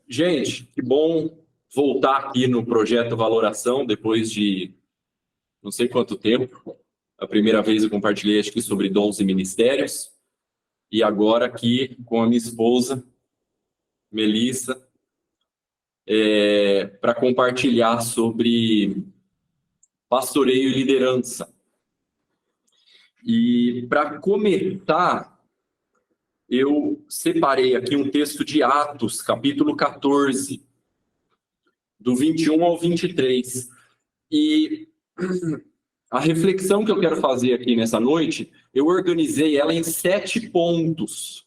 Gente, que bom voltar aqui no Projeto Valoração depois de não sei quanto tempo. A primeira vez eu compartilhei, acho que sobre dons e ministérios. E agora aqui com a minha esposa, Melissa, para compartilhar sobre pastoreio e liderança. E para começar, eu separei aqui um texto de Atos, capítulo 14, do 21 ao 23. E a reflexão que eu quero fazer aqui nessa noite, eu organizei ela em 7 pontos,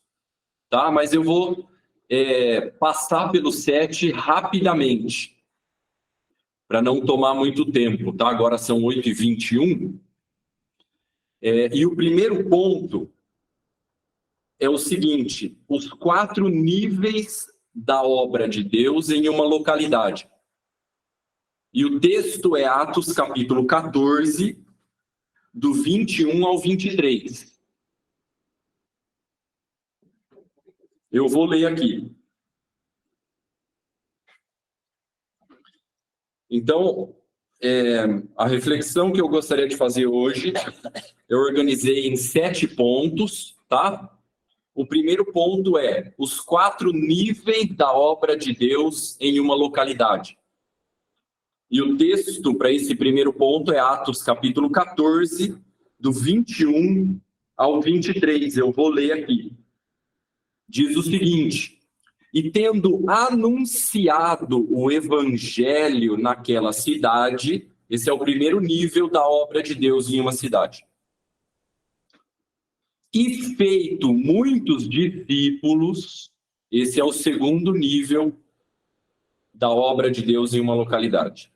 tá? Mas eu vou passar pelos 7 rapidamente, para não tomar muito tempo, tá? Agora são 8h21. E o primeiro ponto é o seguinte: os 4 níveis da obra de Deus em uma localidade. E o texto é Atos capítulo 14, do 21 ao 23. Eu vou ler aqui. Então, a reflexão que eu gostaria de fazer hoje, eu organizei em 7 pontos, tá? O primeiro ponto é os 4 níveis da obra de Deus em uma localidade. E o texto para esse primeiro ponto é Atos capítulo 14, do 21 ao 23. Eu vou ler aqui. Diz o seguinte: e tendo anunciado o evangelho naquela cidade, esse é o primeiro nível da obra de Deus em uma cidade. E feito muitos discípulos, esse é o segundo nível da obra de Deus em uma localidade.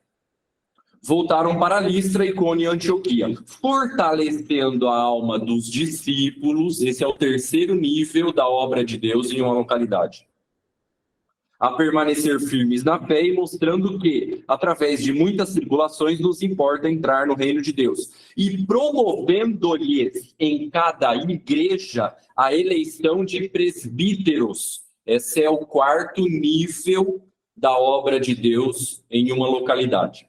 Voltaram para Listra, Icônio e Antioquia, fortalecendo a alma dos discípulos, esse é o terceiro nível da obra de Deus em uma localidade. A permanecer firmes na fé e mostrando que, através de muitas tribulações, nos importa entrar no reino de Deus. E promovendo-lhes em cada igreja a eleição de presbíteros. Esse é o quarto nível da obra de Deus em uma localidade.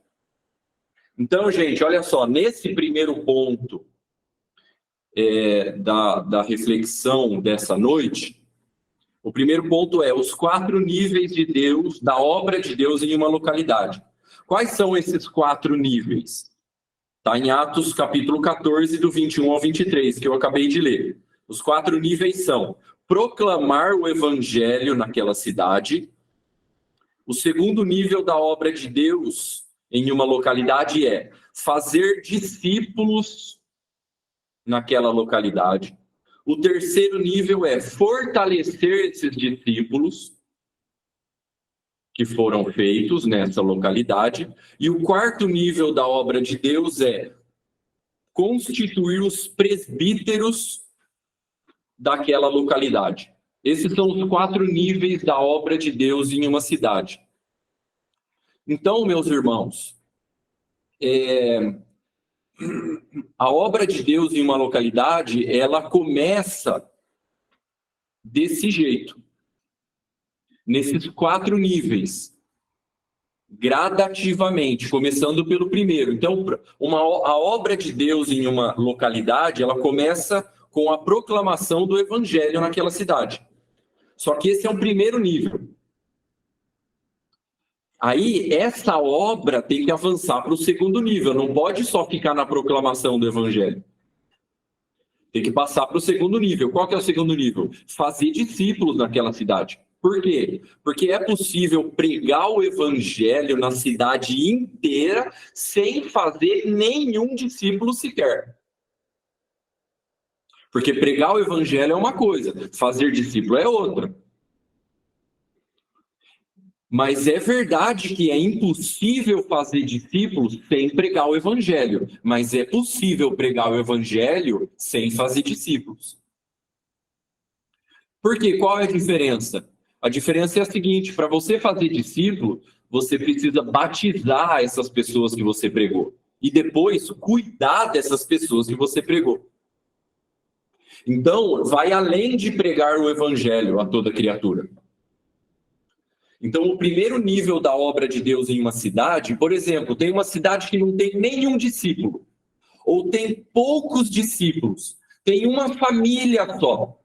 Então, gente, olha só, nesse primeiro ponto da reflexão dessa noite, o primeiro ponto é os 4 níveis de Deus, da obra de Deus em uma localidade. Quais são esses 4 níveis? Está em Atos capítulo 14, do 21 ao 23, que eu acabei de ler. Os 4 níveis são proclamar o evangelho naquela cidade. O segundo nível da obra de Deus em uma localidade é fazer discípulos naquela localidade. O terceiro nível é fortalecer esses discípulos que foram feitos nessa localidade. E o quarto nível da obra de Deus é constituir os presbíteros daquela localidade. Esses são os 4 níveis da obra de Deus em uma cidade. Então, meus irmãos, a obra de Deus em uma localidade, ela começa desse jeito, nesses 4 níveis, gradativamente, começando pelo primeiro. Então, a obra de Deus em uma localidade, ela começa com a proclamação do evangelho naquela cidade. Só que esse é o primeiro nível. Aí, essa obra tem que avançar para o segundo nível, não pode só ficar na proclamação do evangelho. Tem que passar para o segundo nível. Qual que é o segundo nível? Fazer discípulos naquela cidade. Por quê? Porque é possível pregar o evangelho na cidade inteira sem fazer nenhum discípulo sequer. Porque pregar o evangelho é uma coisa, fazer discípulo é outra. Mas é verdade que é impossível fazer discípulos sem pregar o evangelho. Mas é possível pregar o evangelho sem fazer discípulos. Por quê? Qual é a diferença? A diferença é a seguinte: para você fazer discípulo, você precisa batizar essas pessoas que você pregou. E depois cuidar dessas pessoas que você pregou. Então, vai além de pregar o evangelho a toda criatura. Então, o primeiro nível da obra de Deus em uma cidade, por exemplo, tem uma cidade que não tem nenhum discípulo, ou tem poucos discípulos, tem uma família só,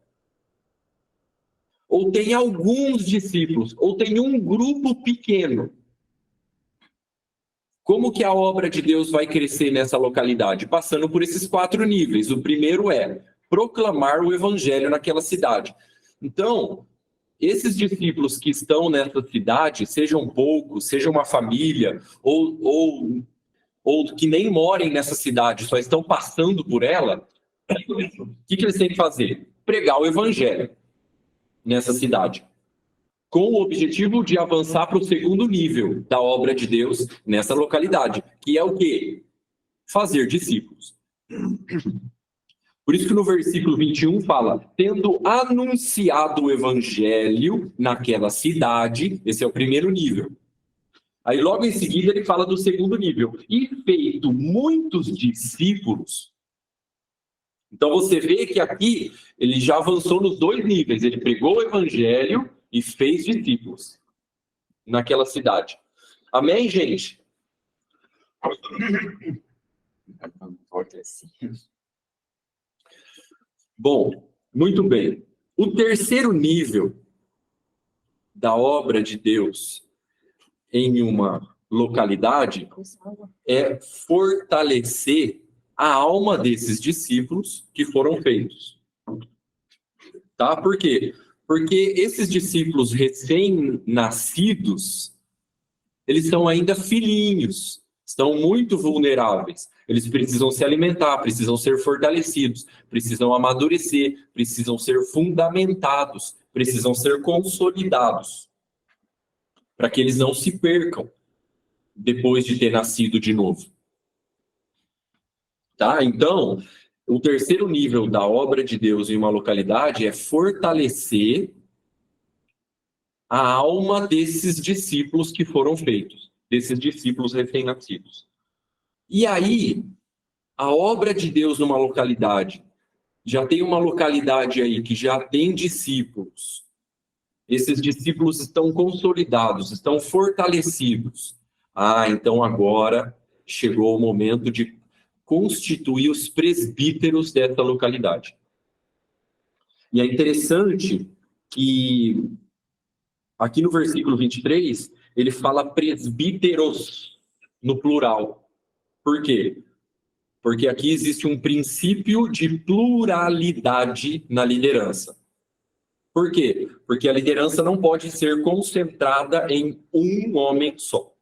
ou tem alguns discípulos, ou tem um grupo pequeno. Como que a obra de Deus vai crescer nessa localidade? Passando por esses 4 níveis. O primeiro é proclamar o evangelho naquela cidade. Então, esses discípulos que estão nessa cidade, sejam poucos, seja uma família, ou que nem morem nessa cidade, só estão passando por ela, o que eles têm que fazer? Pregar o evangelho nessa cidade, com o objetivo de avançar para o segundo nível da obra de Deus nessa localidade, que é o quê? Fazer discípulos. Por isso que no versículo 21 fala, tendo anunciado o evangelho naquela cidade, esse é o primeiro nível. Aí logo em seguida ele fala do segundo nível, e feito muitos discípulos. Então você vê que aqui ele já avançou nos 2 níveis, ele pregou o evangelho e fez discípulos naquela cidade. Amém, gente? Bom, muito bem. O terceiro nível da obra de Deus em uma localidade é fortalecer a alma desses discípulos que foram feitos. Tá? Por quê? Porque esses discípulos recém-nascidos, eles são ainda filhinhos, estão muito vulneráveis. Eles precisam se alimentar, precisam ser fortalecidos, precisam amadurecer, precisam ser fundamentados, precisam ser consolidados, para que eles não se percam depois de ter nascido de novo. Tá? Então, o terceiro nível da obra de Deus em uma localidade é fortalecer a alma desses discípulos que foram feitos, desses discípulos recém-nascidos. E aí, a obra de Deus numa localidade, já tem uma localidade aí que já tem discípulos. Esses discípulos estão consolidados, estão fortalecidos. Então agora chegou o momento de constituir os presbíteros dessa localidade. E é interessante que aqui no versículo 23, ele fala presbíteros no plural. Por quê? Porque aqui existe um princípio de pluralidade na liderança. Por quê? Porque a liderança não pode ser concentrada em um homem só.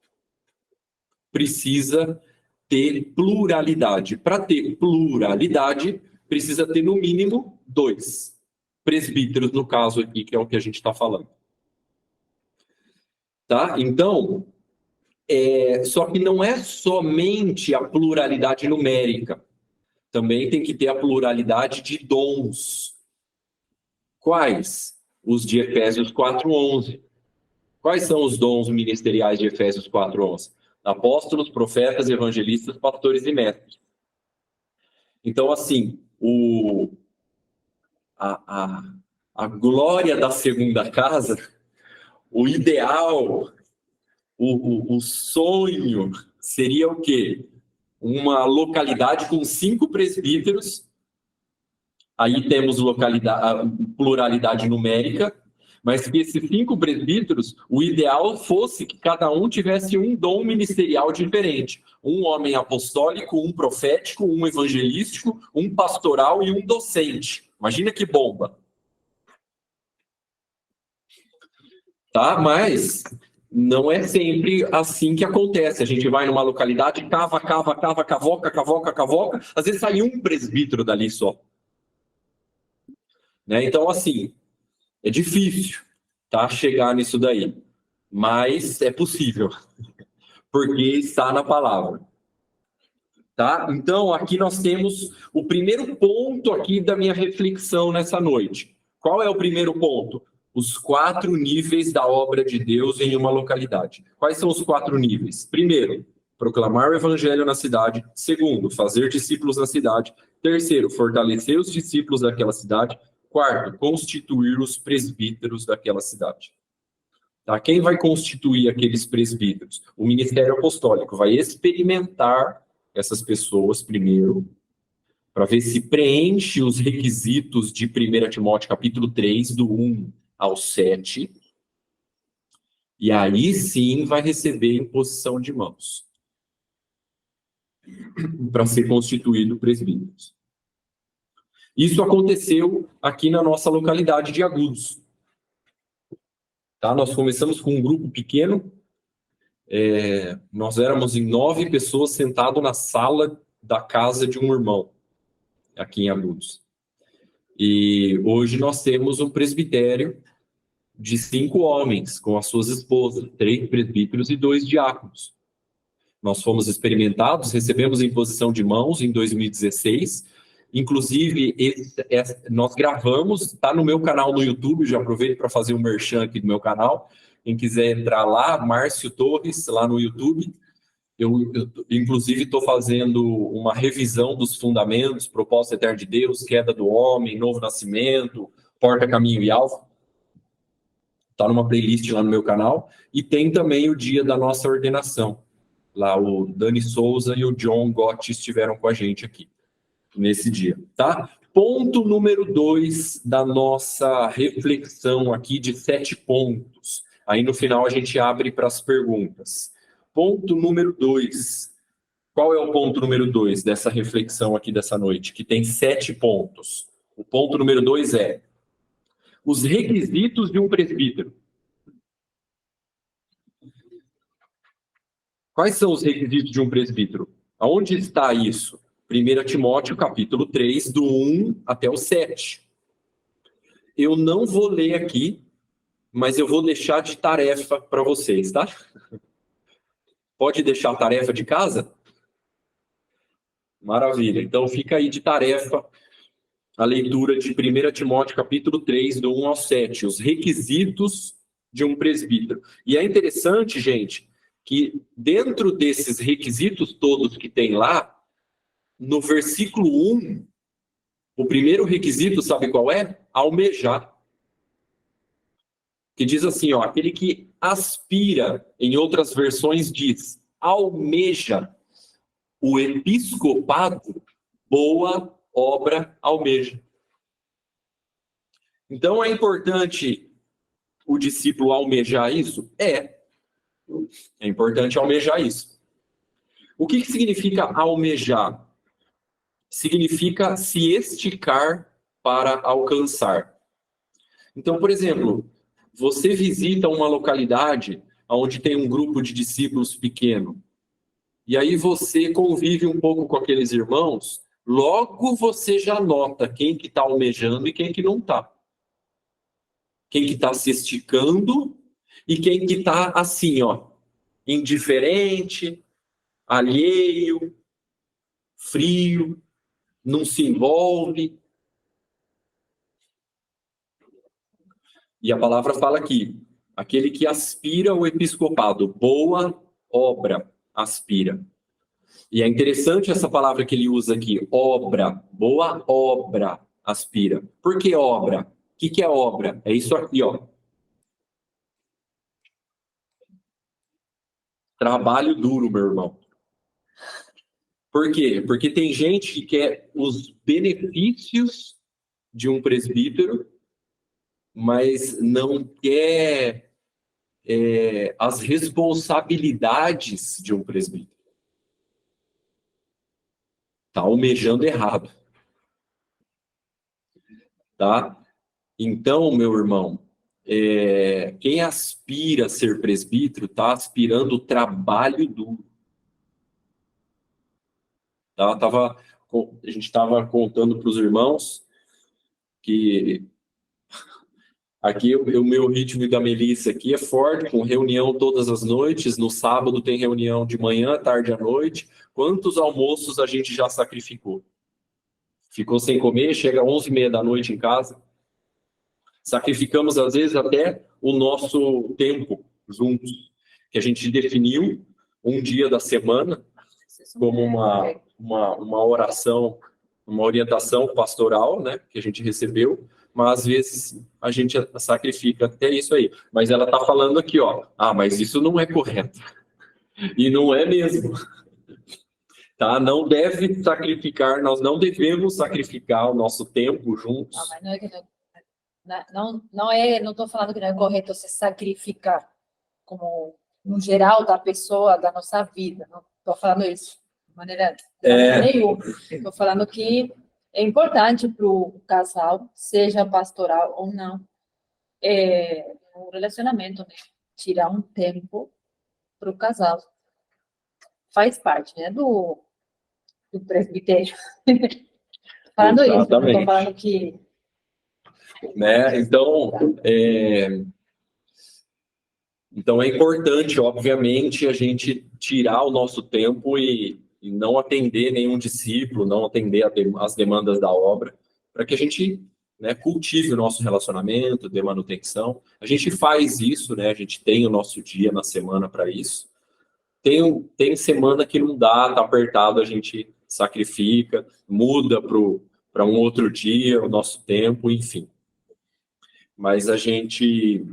Precisa ter pluralidade. Para ter pluralidade, precisa ter no mínimo 2 presbíteros, no caso aqui, que é o que a gente está falando. Tá? Então, só que não é somente a pluralidade numérica. Também tem que ter a pluralidade de dons. Quais? Os de Efésios 4:11. Quais são os dons ministeriais de Efésios 4:11? Apóstolos, profetas, evangelistas, pastores e mestres. Então, assim, a glória da segunda casa, o ideal, o sonho seria o quê? Uma localidade com 5 presbíteros. Aí temos pluralidade numérica, mas que esses 5 presbíteros, o ideal fosse que cada um tivesse um dom ministerial diferente. Um homem apostólico, um profético, um evangelístico, um pastoral e um docente. Imagina que bomba. Tá? Mas não é sempre assim que acontece. A gente vai numa localidade, cavoca, às vezes sai um presbítero dali só. Né? Então, assim, é difícil, tá, chegar nisso daí, mas é possível, porque está na palavra. Tá? Então, aqui nós temos o primeiro ponto aqui da minha reflexão nessa noite. Qual é o primeiro ponto? Os 4 níveis da obra de Deus em uma localidade. Quais são os 4 níveis? Primeiro, proclamar o evangelho na cidade. Segundo, fazer discípulos na cidade. Terceiro, fortalecer os discípulos daquela cidade. Quarto, constituir os presbíteros daquela cidade. Tá? Quem vai constituir aqueles presbíteros? O ministério apostólico vai experimentar essas pessoas primeiro, para ver se preenche os requisitos de 1 Timóteo capítulo 3, do 1 ao 7, e aí sim vai receber imposição de mãos para ser constituído presbítero. Isso aconteceu aqui na nossa localidade de Agudos. Tá? Nós começamos com um grupo pequeno, nós éramos em 9 pessoas sentados na sala da casa de um irmão, aqui em Agudos. E hoje nós temos um presbitério de 5 homens, com as suas esposas, 3 presbíteros e 2 diáconos. Nós fomos experimentados, recebemos imposição de mãos em 2016, inclusive nós gravamos, está no meu canal no YouTube, já aproveito para fazer um merchan aqui do meu canal, quem quiser entrar lá, Márcio Torres, lá no YouTube, eu inclusive estou fazendo uma revisão dos fundamentos, propósito eterno de Deus, queda do homem, novo nascimento, porta, caminho e alvo. Está numa playlist lá no meu canal. E tem também o dia da nossa ordenação. Lá o Dani Souza e o John Gotti estiveram com a gente aqui, nesse dia, tá? Ponto número 2 da nossa reflexão aqui de 7 pontos. Aí no final a gente abre para as perguntas. Ponto número 2. Qual é o ponto número 2 dessa reflexão aqui dessa noite? Que tem 7 pontos. O ponto número 2 é os requisitos de um presbítero. Quais são os requisitos de um presbítero? Aonde está isso? 1 Timóteo, capítulo 3, do 1 até o 7. Eu não vou ler aqui, mas eu vou deixar de tarefa para vocês, tá? Pode deixar a tarefa de casa? Maravilha. Então fica aí de tarefa a leitura de 1 Timóteo, capítulo 3, do 1 ao 7, os requisitos de um presbítero. E é interessante, gente, que dentro desses requisitos todos que tem lá, no versículo 1, o primeiro requisito, sabe qual é? Almejar. Que diz assim, ó, aquele que aspira, em outras versões diz, almeja o episcopado, boa obra almeja. Então é importante o discípulo almejar isso? É importante almejar isso. O que significa almejar? Significa se esticar para alcançar. Então, por exemplo, você visita uma localidade onde tem um grupo de discípulos pequeno, e aí você convive um pouco com aqueles irmãos, logo você já nota quem que está almejando e quem que não está. Quem que está se esticando e quem que está assim, ó, indiferente, alheio, frio, não se envolve. E a palavra fala aqui, aquele que aspira ao episcopado, boa obra aspira. E é interessante essa palavra que ele usa aqui, obra, boa obra aspira. Por que obra? O que é obra? É isso aqui, ó. Trabalho duro, meu irmão. Por quê? Porque tem gente que quer os benefícios de um presbítero, mas não quer as responsabilidades de um presbítero. Está almejando errado. Tá? Então, meu irmão, quem aspira a ser presbítero está aspirando o trabalho duro. Tá? A gente estava contando para os irmãos que aqui o meu ritmo da Melissa aqui é forte, com reunião todas as noites. No sábado tem reunião de manhã, tarde à noite. Quantos almoços a gente já sacrificou? Ficou sem comer, chega às 11h30 da noite em casa. Sacrificamos, às vezes, até o nosso tempo juntos, que a gente definiu um dia da semana como uma oração, uma orientação pastoral, né, que a gente recebeu, mas às vezes a gente sacrifica até isso aí. Mas ela está falando aqui, ó, mas isso não é correto. E não é mesmo. Tá? Não deve sacrificar, nós não devemos sacrificar o nosso tempo juntos. Não, mas não estou falando que não é correto se sacrificar, como no geral da pessoa, da nossa vida. Não estou falando isso de maneira nenhuma. Estou falando que é importante para o casal, seja pastoral ou não, um relacionamento, né? Tirar um tempo para o casal. Faz parte, né, do presbitério. Falando isso, não estou falando que... Né? Então é importante, obviamente, a gente tirar o nosso tempo e não atender nenhum discípulo, não atender as demandas da obra, para que a gente, né, cultive o nosso relacionamento, dê manutenção. A gente faz isso, né? A gente tem o nosso dia na semana para isso. Tem semana que não dá, tá apertado, a gente sacrifica, muda para um outro dia o nosso tempo, enfim. Mas a gente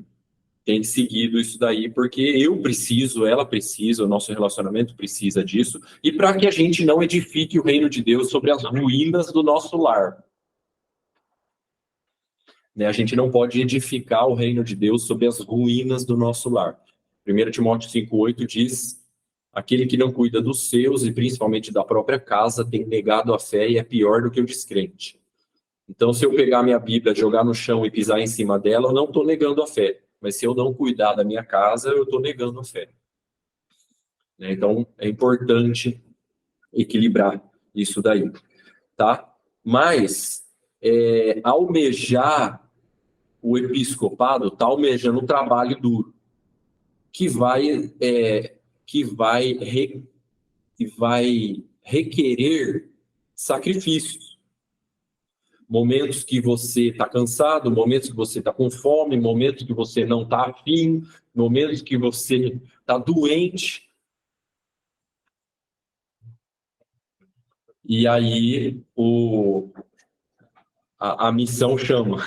tem seguido isso daí porque eu preciso, ela precisa, o nosso relacionamento precisa disso, e para que a gente não edifique o reino de Deus sobre as ruínas do nosso lar. Né? A gente não pode edificar o reino de Deus sobre as ruínas do nosso lar. 1 Timóteo 5,8 diz: aquele que não cuida dos seus, e principalmente da própria casa, tem negado a fé e é pior do que o descrente. Então, se eu pegar minha Bíblia, jogar no chão e pisar em cima dela, eu não estou negando a fé. Mas se eu não cuidar da minha casa, eu estou negando a fé. Então, é importante equilibrar isso daí. Tá? Mas, almejar o episcopado, está almejando um trabalho duro, que vai requerer sacrifícios. Momentos que você está cansado, momentos que você está com fome, momentos que você não está afim, momentos que você está doente. E aí a missão chama.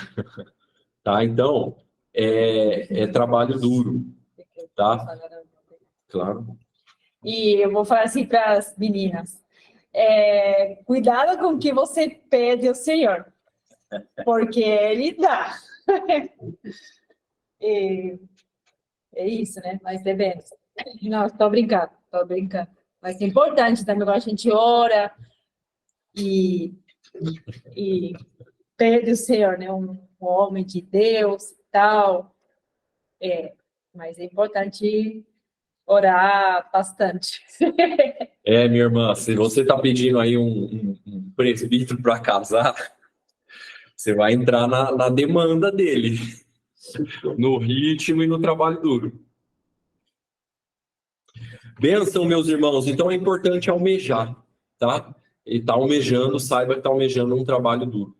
Tá? Então, é trabalho duro. Tá? Claro. E eu vou falar assim para as meninas. Cuidado com o que você pede ao Senhor, porque Ele dá. É isso, né? Nós devemos. Não, estou brincando. Mas é importante também quando a gente ora e pede ao Senhor, né? Um homem de Deus e tal. Mas é importante orar bastante. Minha irmã, se você está pedindo aí um presbítero para casar, você vai entrar na demanda dele, no ritmo e no trabalho duro. Bênção, meus irmãos. Então é importante almejar, tá? Ele está almejando, saiba que está almejando um trabalho duro.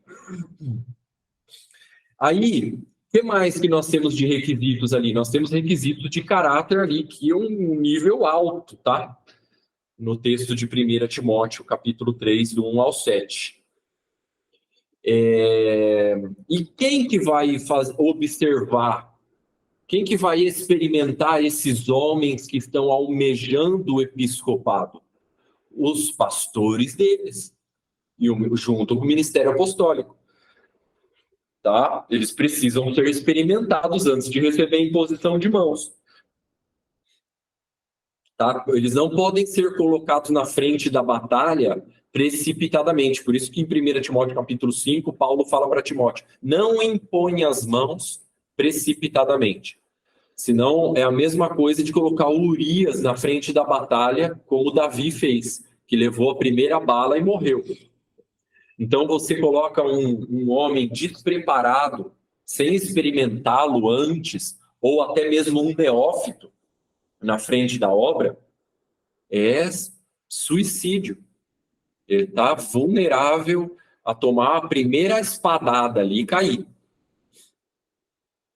Aí, o que mais que nós temos de requisitos ali? Nós temos requisitos de caráter ali, que é um nível alto, tá? No texto de 1 Timóteo, capítulo 3, do 1 ao 7. E quem que vai observar? Quem que vai experimentar esses homens que estão almejando o episcopado? Os pastores deles, junto com o ministério apostólico. Tá? Eles precisam ser experimentados antes de receber a imposição de mãos. Tá? Eles não podem ser colocados na frente da batalha precipitadamente. Por isso que em 1 Timóteo capítulo 5, Paulo fala para Timóteo: não impõe as mãos precipitadamente. Senão é a mesma coisa de colocar Urias na frente da batalha, como Davi fez, que levou a primeira bala e morreu. Então você coloca um homem despreparado, sem experimentá-lo antes, ou até mesmo um neófito, na frente da obra, é suicídio. Ele está vulnerável a tomar a primeira espadada ali e cair.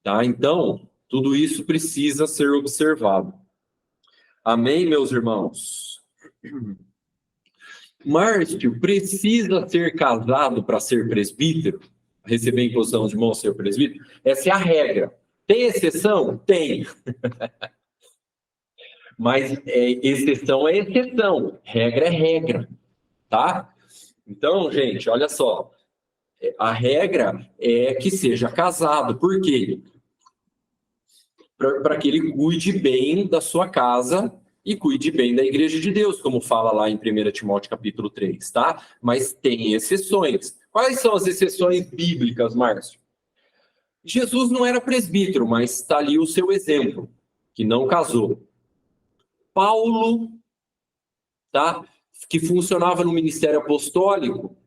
Tá? Então, tudo isso precisa ser observado. Amém, meus irmãos? Márcio, precisa ser casado para ser presbítero? receber a imposição de mão, ser presbítero. Essa é a regra. Tem exceção? Tem. Mas exceção é exceção. Regra é regra. Tá? Então, gente, olha só. A regra é que seja casado. Por quê? Para que ele cuide bem da sua casa e cuide bem da igreja de Deus, como fala lá em 1 Timóteo capítulo 3, tá? Mas tem exceções. Quais são as exceções bíblicas, Márcio? Jesus não era presbítero, mas está ali o seu exemplo, que não casou. Paulo, tá? Que funcionava no ministério apostólico,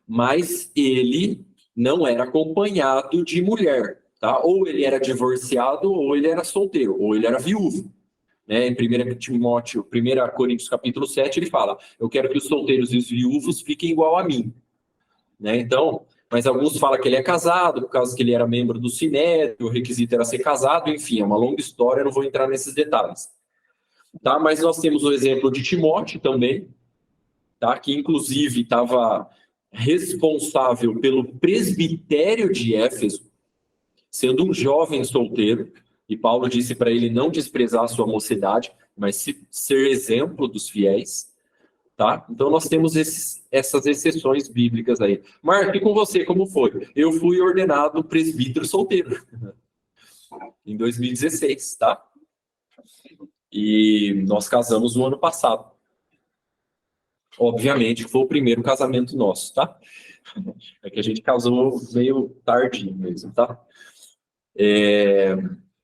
mas ele não era acompanhado de mulher, tá? Ou ele era divorciado, ou ele era solteiro, ou ele era viúvo. Né? Em 1 Coríntios capítulo 7, ele fala, eu quero que os solteiros e os viúvos fiquem igual a mim. Né? Então, mas alguns falam que ele é casado, por causa que ele era membro do Sinédrio, o requisito era ser casado, enfim, é uma longa história, eu não vou entrar nesses detalhes. Tá? Mas nós temos o exemplo de Timóteo também, tá? Que inclusive estava responsável pelo presbitério de Éfeso, sendo um jovem solteiro, e Paulo disse para ele não desprezar a sua mocidade, mas ser exemplo dos fiéis, tá? Então nós temos essas exceções bíblicas aí. Marco, e com você, como foi? Eu fui ordenado presbítero solteiro, em 2016, tá? E nós casamos no ano passado. Obviamente que foi o primeiro casamento nosso, tá? É que a gente casou meio tarde mesmo, tá?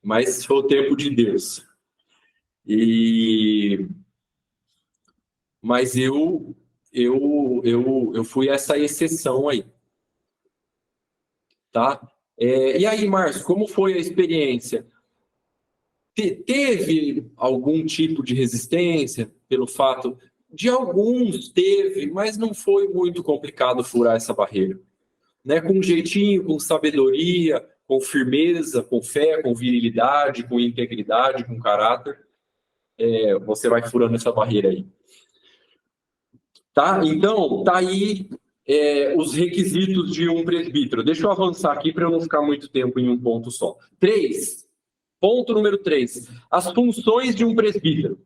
Mas foi o tempo de Deus. Mas eu fui essa exceção aí, tá? E aí, Márcio, como foi a experiência? Teve algum tipo de resistência pelo fato de alguns teve, mas não foi muito complicado furar essa barreira, né? Com jeitinho, com sabedoria, com firmeza, com fé, com virilidade, com integridade, com caráter, você vai furando essa barreira aí. Tá? Então, tá aí os requisitos de um presbítero. Deixa eu avançar aqui para eu não ficar muito tempo em um ponto só. 3. Ponto número 3. As funções de um presbítero.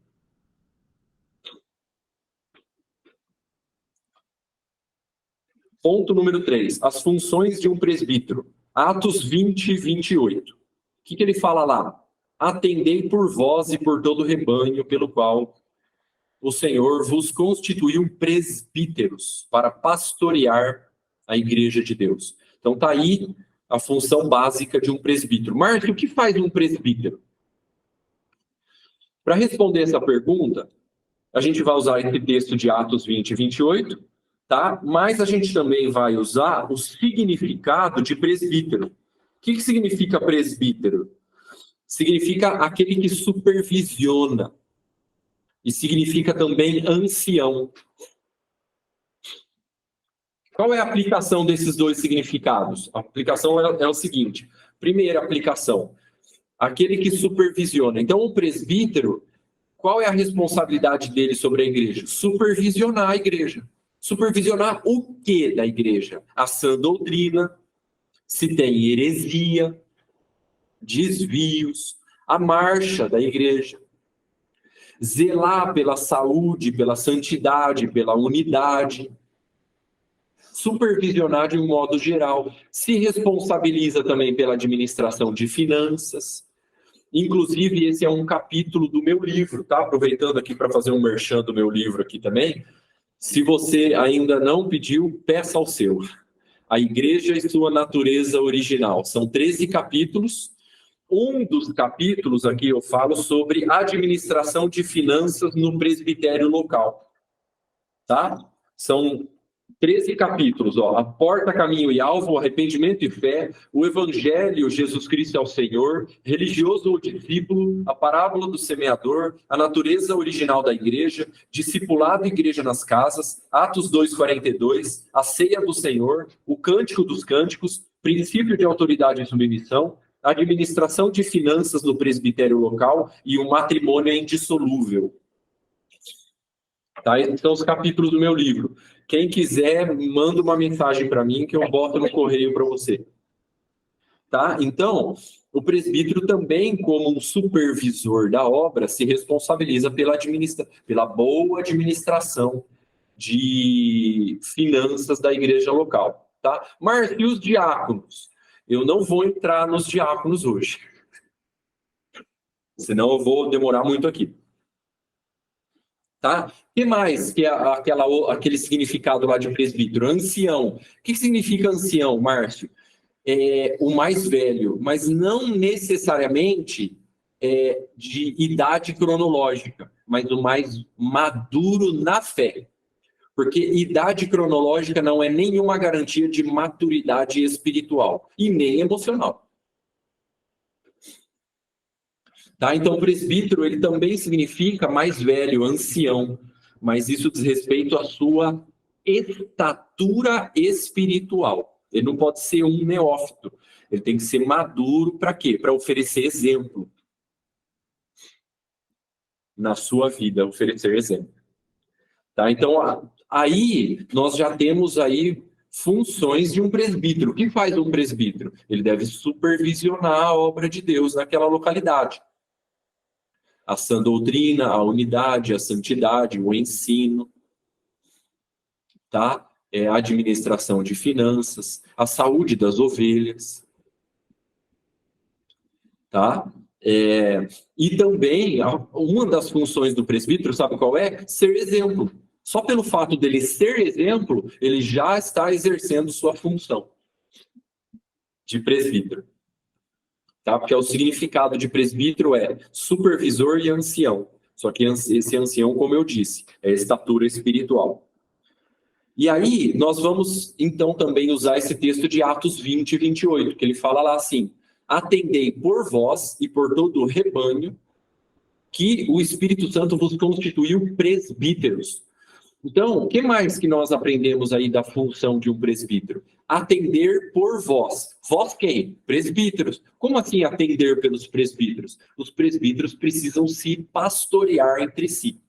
Ponto número 3. As funções de um presbítero. Atos 20, 28. O que ele fala lá? Atendei por vós e por todo o rebanho pelo qual o Senhor vos constituiu presbíteros para pastorear a igreja de Deus. Então está aí a função básica de um presbítero. Márcio, o que faz um presbítero? Para responder essa pergunta, a gente vai usar esse texto de Atos 20 e 28, tá? Mas a gente também vai usar o significado de presbítero. O que significa presbítero? Significa aquele que supervisiona. E significa também ancião. Qual é a aplicação desses dois significados? A aplicação é o seguinte. Primeira aplicação, aquele que supervisiona. Então, o presbítero, qual é a responsabilidade dele sobre a igreja? Supervisionar a igreja. Supervisionar o que da igreja? A sã doutrina, se tem heresia, desvios, a marcha da igreja. Zelar pela saúde, pela santidade, pela unidade. Supervisionar de um modo geral. Se responsabiliza também pela administração de finanças. Inclusive, esse é um capítulo do meu livro, tá? Aproveitando aqui para fazer um merchan do meu livro aqui também. Se você ainda não pediu, peça ao seu. A Igreja e sua natureza original. São 13 capítulos. Um dos capítulos aqui eu falo sobre administração de finanças no presbitério local. Tá? São 13 capítulos, ó. A porta, caminho e alvo, o arrependimento e fé, o evangelho, Jesus Cristo é o Senhor, religioso ou discípulo, a parábola do semeador, a natureza original da igreja, discipulado e igreja nas casas, Atos 2:42, a ceia do Senhor, o cântico dos cânticos, princípio de autoridade e submissão, administração de finanças no presbitério local e o matrimônio indissolúvel. Tá? Esses são os capítulos do meu livro. Quem quiser, manda uma mensagem para mim que eu boto no correio para você. Tá? Então, o presbítero também, como um supervisor da obra, se responsabiliza pela boa administração de finanças da igreja local. Tá? Mas e os diáconos? Eu não vou entrar nos diáconos hoje, senão eu vou demorar muito aqui. Tá? O que mais que aquele significado lá de presbítero? Ancião. O que significa ancião, Márcio? O mais velho, mas não necessariamente de idade cronológica, mas o mais maduro na fé. Porque idade cronológica não é nenhuma garantia de maturidade espiritual e nem emocional. Tá? Então, presbítero, ele também significa mais velho, ancião, mas isso diz respeito à sua estatura espiritual. Ele não pode ser um neófito. Ele tem que ser maduro para quê? Para oferecer exemplo na sua vida, oferecer exemplo. Tá? Então, aí nós já temos aí funções de um presbítero. O que faz um presbítero? Ele deve supervisionar a obra de Deus naquela localidade. A sã doutrina, a unidade, a santidade, o ensino, tá? A administração de finanças, a saúde das ovelhas, tá? E também, uma das funções do presbítero, sabe qual é? Ser exemplo. Só pelo fato dele ser exemplo, ele já está exercendo sua função de presbítero. Tá? Porque o significado de presbítero é supervisor e ancião. Só que esse ancião, como eu disse, é estatura espiritual. E aí, nós vamos, então, também usar esse texto de Atos 20 e 28, que ele fala lá assim: atendei por vós e por todo o rebanho, que o Espírito Santo vos constituiu presbíteros. Então, o que mais que nós aprendemos aí da função de um presbítero? Atender por vós. Vós quem? Presbíteros. Como assim atender pelos presbíteros? Os presbíteros precisam se pastorear entre si.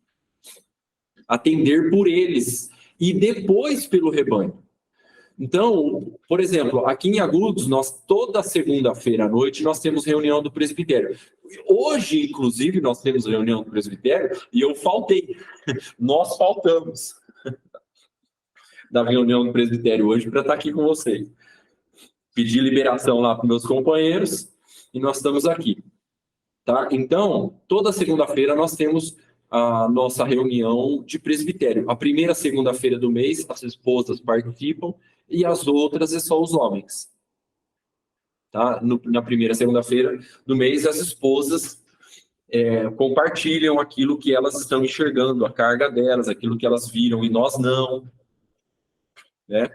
Atender por eles. E depois pelo rebanho. Então, por exemplo, aqui em Agudos, nós toda segunda-feira à noite nós temos reunião do presbitério. Hoje, inclusive, nós temos reunião do presbitério e eu faltei. Nós faltamos da reunião do presbitério hoje para estar aqui com vocês. Pedi liberação lá para meus companheiros e nós estamos aqui. Tá? Então, toda segunda-feira nós temos a nossa reunião de presbitério. A primeira segunda-feira do mês, as esposas participam e as outras é só os homens. Tá? Na primeira segunda-feira do mês, as esposas compartilham aquilo que elas estão enxergando, a carga delas, aquilo que elas viram e nós não. Né?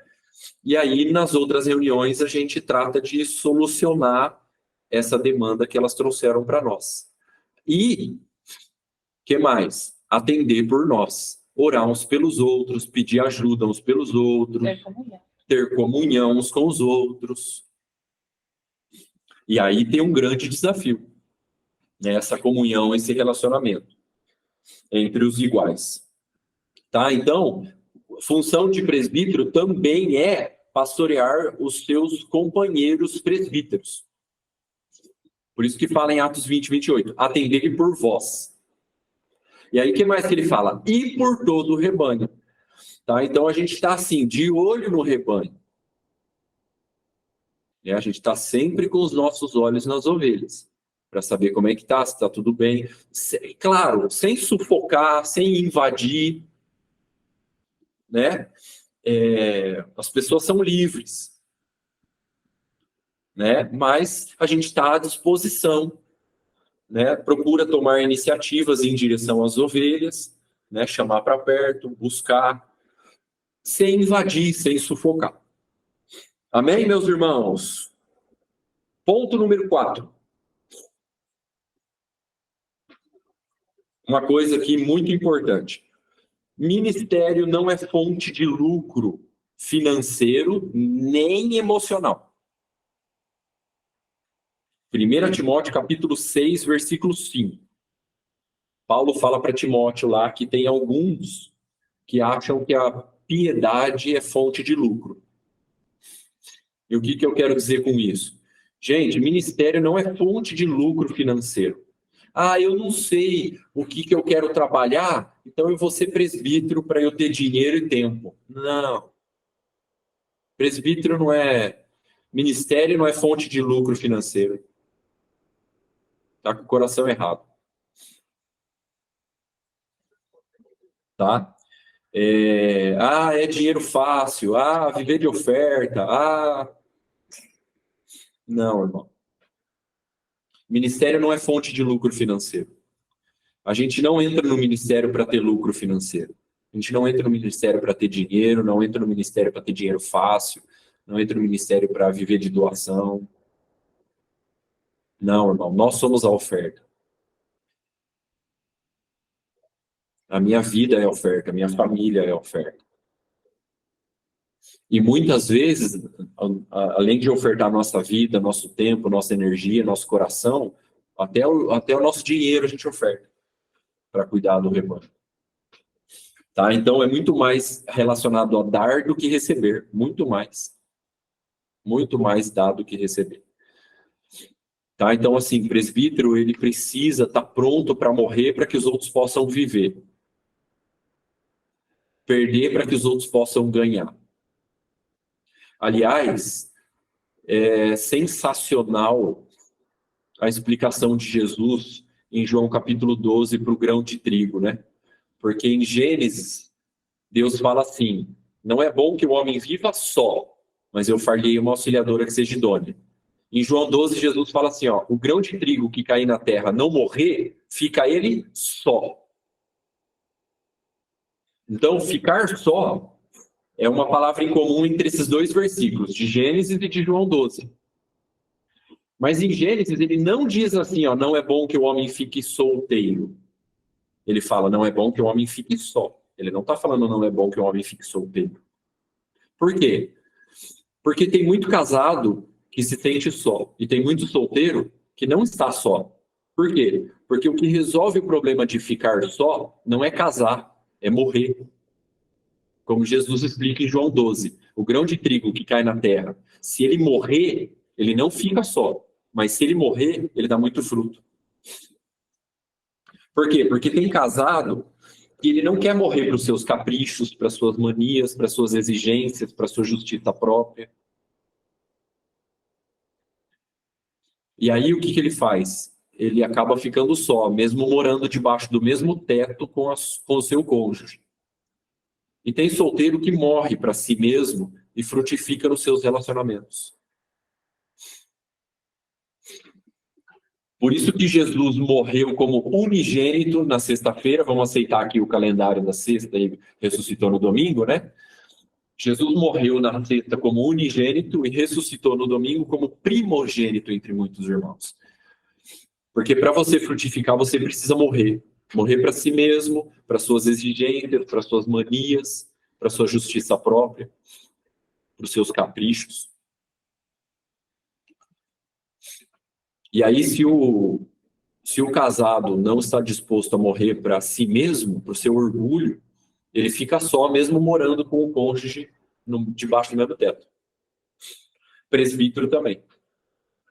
E aí, nas outras reuniões, a gente trata de solucionar essa demanda que elas trouxeram para nós. E, que mais? Atender por nós. Orar uns pelos outros, pedir ajuda uns pelos outros. Ter comunhão uns com os outros. E aí tem um grande desafio. Né? Essa comunhão, esse relacionamento entre os iguais. Tá? Então, função de presbítero também é pastorear os seus companheiros presbíteros. Por isso que fala em Atos 20, 28. Atendei por vós. E aí, o que mais que ele fala? E por todo o rebanho. Tá? Então, a gente está assim, de olho no rebanho. A gente está sempre com os nossos olhos nas ovelhas. Para saber como é que está, se está tudo bem. Claro, sem sufocar, sem invadir. Né? As pessoas são livres. Né? Mas a gente está à disposição. Né? Procura tomar iniciativas em direção às ovelhas, né? Chamar para perto, buscar, sem invadir, sem sufocar. Amém, meus irmãos? Ponto número 4. Uma coisa aqui muito importante. Ministério não é fonte de lucro financeiro nem emocional. 1 Timóteo, capítulo 6, versículo 5. Paulo fala para Timóteo lá que tem alguns que acham que a piedade é fonte de lucro. E o que eu quero dizer com isso? Gente, ministério não é fonte de lucro financeiro. Ah, eu não sei o que eu quero trabalhar, então eu vou ser presbítero para eu ter dinheiro e tempo. Não. Presbítero não é... Ministério não é fonte de lucro financeiro. Tá com o coração errado. Tá? É dinheiro fácil. Ah, viver de oferta. Ah... Não, irmão. Ministério não é fonte de lucro financeiro. A gente não entra no ministério para ter lucro financeiro. A gente não entra no ministério para ter dinheiro, não entra no ministério para ter dinheiro fácil, não entra no ministério para viver de doação. Não, irmão, nós somos a oferta. A minha vida é a oferta, a minha família é a oferta. E muitas vezes, além de ofertar nossa vida, nosso tempo, nossa energia, nosso coração, até o nosso dinheiro a gente oferta para cuidar do rebanho. Tá? Então, é muito mais relacionado a dar do que receber. Muito mais. Muito mais dar do que receber. Tá? Então, assim, presbítero, ele precisa estar pronto para morrer para que os outros possam viver. Perder para que os outros possam ganhar. Aliás, é sensacional a explicação de Jesus em João capítulo 12 para o grão de trigo, né? Porque em Gênesis, Deus fala assim, não é bom que o homem viva só, mas eu far-lhe uma auxiliadora que seja idônea. Em João 12, Jesus fala assim, ó, o grão de trigo que cair na terra não morrer, fica ele só. Então, ficar só é uma palavra em comum entre esses dois versículos, de Gênesis e de João 12. Mas em Gênesis ele não diz assim, ó, não é bom que o homem fique solteiro. Ele fala, não é bom que o homem fique só. Ele não está falando, não é bom que o homem fique solteiro. Por quê? Porque tem muito casado que se sente só. E tem muito solteiro que não está só. Por quê? Porque o que resolve o problema de ficar só não é casar, é morrer. Como Jesus explica em João 12. O grão de trigo que cai na terra, se ele morrer, ele não fica só. Mas se ele morrer, ele dá muito fruto. Por quê? Porque tem casado que ele não quer morrer para os seus caprichos, para suas manias, para suas exigências, para sua justiça própria. E aí o que ele faz? Ele acaba ficando só, mesmo morando debaixo do mesmo teto com o seu cônjuge. E tem solteiro que morre para si mesmo e frutifica nos seus relacionamentos. Por isso que Jesus morreu como unigênito na sexta-feira. Vamos aceitar aqui o calendário da sexta e ressuscitou no domingo, né? Jesus morreu na sexta como unigênito e ressuscitou no domingo como primogênito entre muitos irmãos. Porque para você frutificar, você precisa morrer. Morrer para si mesmo, para suas exigências, para suas manias, para sua justiça própria, para os seus caprichos. E aí, se o casado não está disposto a morrer para si mesmo, para o seu orgulho, ele fica só, mesmo morando com o cônjuge debaixo do mesmo teto. Presbítero também.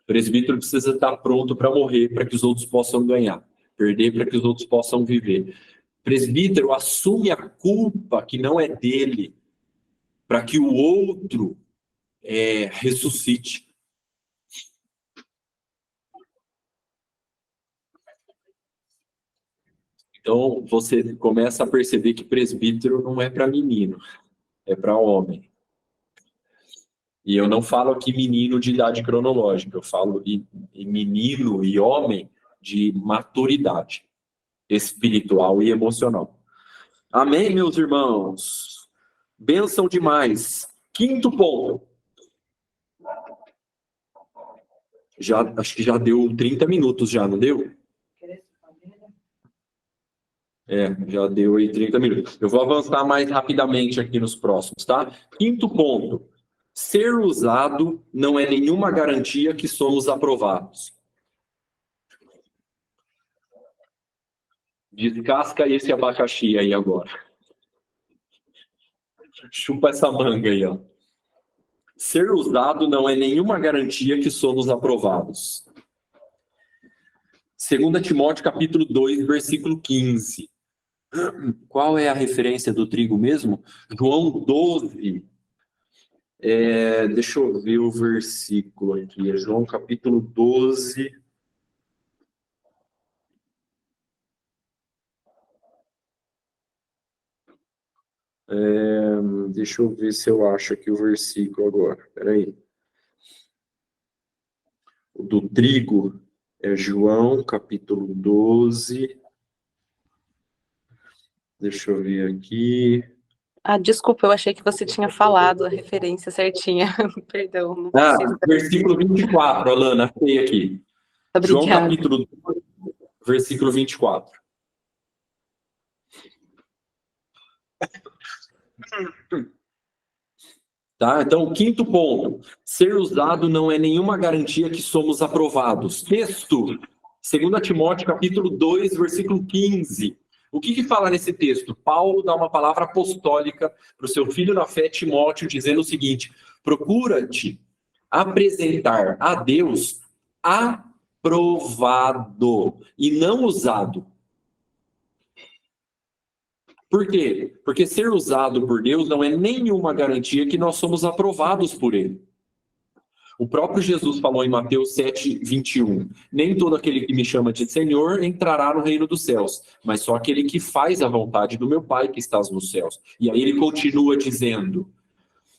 Presbítero precisa estar pronto para morrer, para que os outros possam ganhar. Perder para que os outros possam viver. Presbítero assume a culpa que não é dele, para que o outro ressuscite. Então, você começa a perceber que presbítero não é para menino, é para homem. E eu não falo aqui menino de idade cronológica, eu falo em menino e homem de maturidade espiritual e emocional. Amém, meus irmãos? Bênção demais. Quinto ponto. Acho que já deu 30 minutos já, não deu? Já deu aí 30 minutos. Eu vou avançar mais rapidamente aqui nos próximos, tá? Quinto ponto. Ser usado não é nenhuma garantia que somos aprovados. Descasca esse abacaxi aí agora. Chupa essa manga aí, ó. Ser usado não é nenhuma garantia que somos aprovados. 2 Timóteo capítulo 2, versículo 15. Qual é a referência do trigo mesmo? João 12. Deixa eu ver o versículo aqui. É João capítulo 12. Deixa eu ver se eu acho aqui o versículo agora. Espera aí. O do trigo é João capítulo 12. Deixa eu ver aqui. Ah, desculpa, eu achei que você tinha falado a referência certinha. Perdão, não Ah, preciso. versículo 24, Alana, achei aqui. João Obrigada. capítulo 2, versículo 24. Tá? Então, o quinto ponto. Ser usado não é nenhuma garantia que somos aprovados. Texto, 2 Timóteo capítulo 2, versículo 15. O que fala nesse texto? Paulo dá uma palavra apostólica para o seu filho na fé, Timóteo, dizendo o seguinte: procura-te apresentar a Deus aprovado e não usado. Por quê? Porque ser usado por Deus não é nenhuma garantia que nós somos aprovados por Ele. O próprio Jesus falou em Mateus 7, 21. Nem todo aquele que me chama de Senhor entrará no reino dos céus, mas só aquele que faz a vontade do meu Pai que estás nos céus. E aí ele continua dizendo: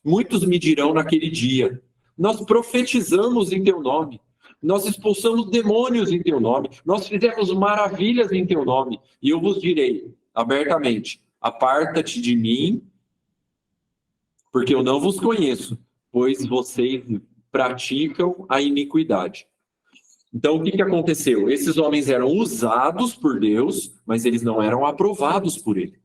muitos me dirão naquele dia, nós profetizamos em teu nome, nós expulsamos demônios em teu nome, nós fizemos maravilhas em teu nome. E eu vos direi abertamente: aparta-te de mim, porque eu não vos conheço, pois vocês praticam a iniquidade. Então, o que aconteceu? Esses homens eram usados por Deus, mas eles não eram aprovados por Ele.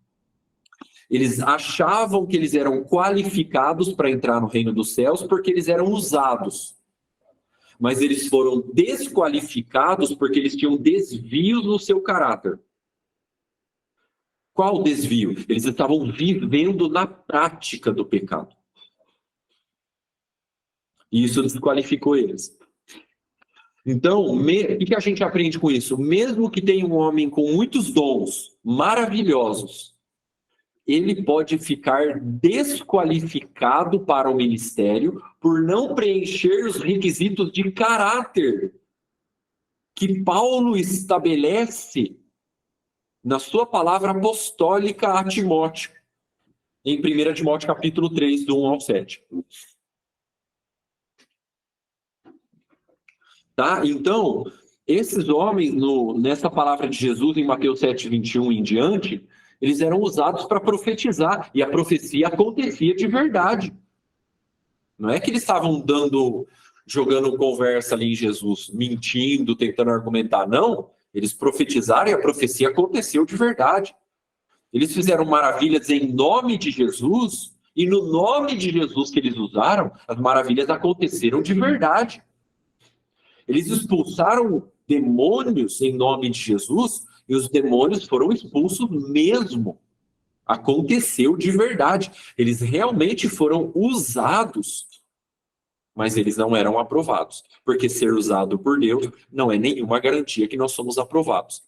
Eles achavam que eles eram qualificados para entrar no reino dos céus porque eles eram usados. Mas eles foram desqualificados porque eles tinham desvios no seu caráter. Qual desvio? Eles estavam vivendo na prática do pecado. E isso desqualificou eles. Então, o que a gente aprende com isso? Mesmo que tenha um homem com muitos dons maravilhosos, ele pode ficar desqualificado para o ministério por não preencher os requisitos de caráter que Paulo estabelece na sua palavra apostólica a Timóteo, em 1 Timóteo capítulo 3, do 1 ao 7. Tá? Então, esses homens, nessa palavra de Jesus, em Mateus 7, 21 em diante, eles eram usados para profetizar, e a profecia acontecia de verdade. Não é que eles estavam jogando conversa ali em Jesus, mentindo, tentando argumentar, não. Eles profetizaram e a profecia aconteceu de verdade. Eles fizeram maravilhas em nome de Jesus, e no nome de Jesus que eles usaram, as maravilhas aconteceram de verdade. Eles expulsaram demônios em nome de Jesus, e os demônios foram expulsos mesmo. Aconteceu de verdade. Eles realmente foram usados, mas eles não eram aprovados. Porque ser usado por Deus não é nenhuma garantia que nós somos aprovados.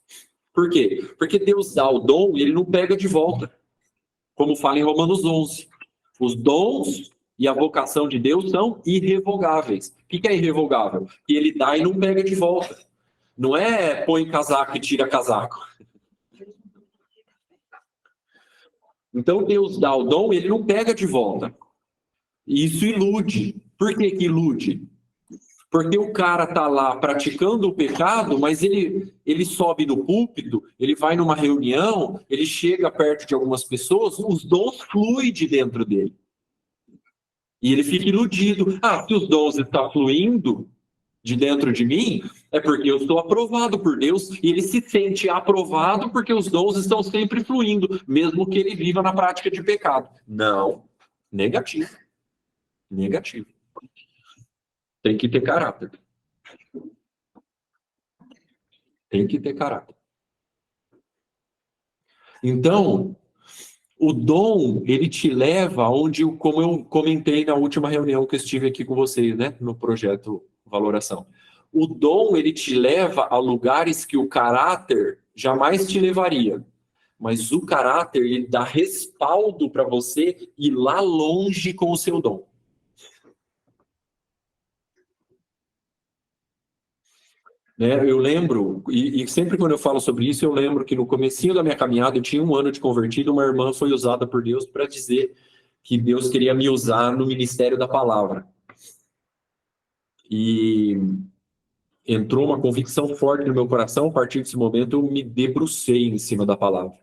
Por quê? Porque Deus dá o dom e ele não pega de volta. Como fala em Romanos 11. Os dons e a vocação de Deus são irrevogáveis. O que é irrevogável? Que ele dá e não pega de volta. Não é põe casaco e tira casaco. Então Deus dá o dom e ele não pega de volta. E isso ilude. Por que ilude? Porque o cara tá lá praticando o pecado, mas ele sobe no púlpito, ele vai numa reunião, ele chega perto de algumas pessoas, os dons fluem de dentro dele. E ele fica iludido. Ah, se os dons estão fluindo de dentro de mim, é porque eu estou aprovado por Deus, e ele se sente aprovado porque os dons estão sempre fluindo, mesmo que ele viva na prática de pecado. Não. Negativo. Negativo. Tem que ter caráter. Tem que ter caráter. Então, O dom, ele te leva aonde, como eu comentei na última reunião que eu estive aqui com vocês, né, no projeto Valoração. O dom, ele te leva a lugares que o caráter jamais te levaria. Mas o caráter, ele dá respaldo para você ir lá longe com o seu dom. Né? Eu lembro, e sempre quando eu falo sobre isso, eu lembro que no comecinho da minha caminhada, eu tinha 1 ano de convertido, uma irmã foi usada por Deus para dizer que Deus queria me usar no ministério da palavra. E entrou uma convicção forte no meu coração, a partir desse momento eu me debrucei em cima da palavra.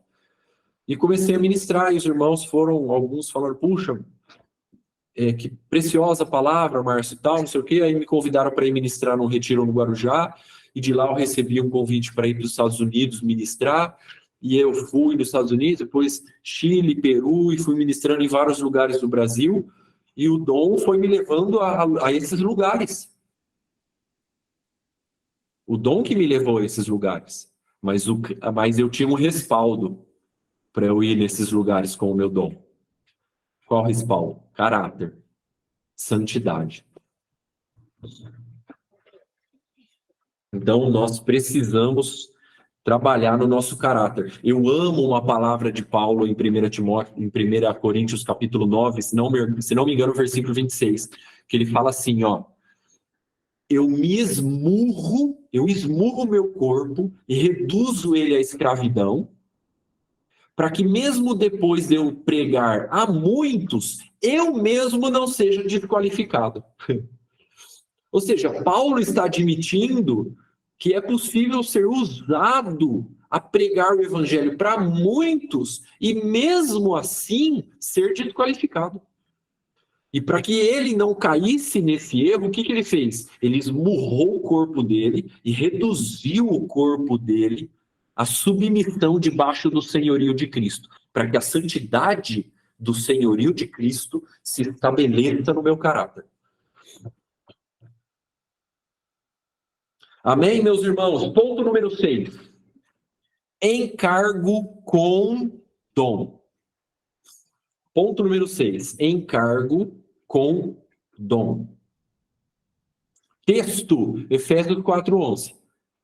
E comecei a ministrar, e os irmãos alguns falaram, puxa, que preciosa palavra, Márcio, e tal, não sei o quê. Aí me convidaram para ir ministrar num retiro no Guarujá, e de lá eu recebi um convite para ir para os Estados Unidos ministrar, e eu fui nos Estados Unidos, depois Chile, Peru, e fui ministrando em vários lugares do Brasil, e o dom foi me levando a esses lugares. O dom que me levou a esses lugares, mas eu tinha um respaldo para eu ir nesses lugares com o meu dom. Qual respaldo? Caráter, santidade. Então, nós precisamos trabalhar no nosso caráter. Eu amo uma palavra de Paulo em 1 Coríntios, capítulo 9, se não me engano, versículo 26, que ele fala assim, ó, eu esmurro meu corpo e reduzo ele à escravidão, para que mesmo depois de eu pregar a muitos, eu mesmo não seja desqualificado. Ou seja, Paulo está admitindo que é possível ser usado a pregar o evangelho para muitos e mesmo assim ser desqualificado. E para que ele não caísse nesse erro, o que ele fez? Ele esmurrou o corpo dele e reduziu o corpo dele à submissão debaixo do senhorio de Cristo, para que a santidade do senhorio de Cristo se estabeleça no meu caráter. Amém, meus irmãos? Ponto número 6. Encargo com dom. Ponto número 6. Encargo com dom. Texto, Efésios 4:11.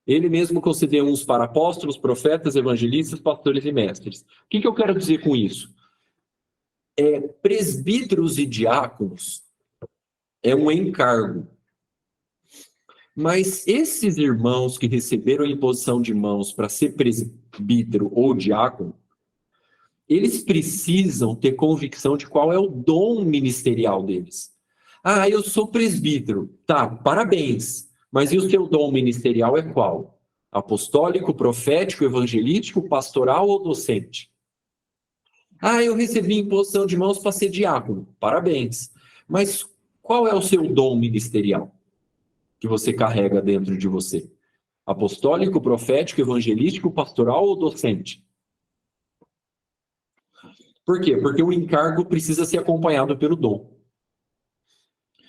Ele mesmo concedeu uns para apóstolos, profetas, evangelistas, pastores e mestres. O que eu quero dizer com isso? Presbíteros e diáconos é um encargo. Mas esses irmãos que receberam a imposição de mãos para ser presbítero ou diácono, eles precisam ter convicção de qual é o dom ministerial deles. Ah, eu sou presbítero. Tá, parabéns. Mas e o seu dom ministerial é qual? Apostólico, profético, evangelístico, pastoral ou docente? Ah, eu recebi imposição de mãos para ser diácono. Parabéns. Mas qual é o seu dom ministerial que você carrega dentro de você? Apostólico, profético, evangelístico, pastoral ou docente? Por quê? Porque o encargo precisa ser acompanhado pelo dom.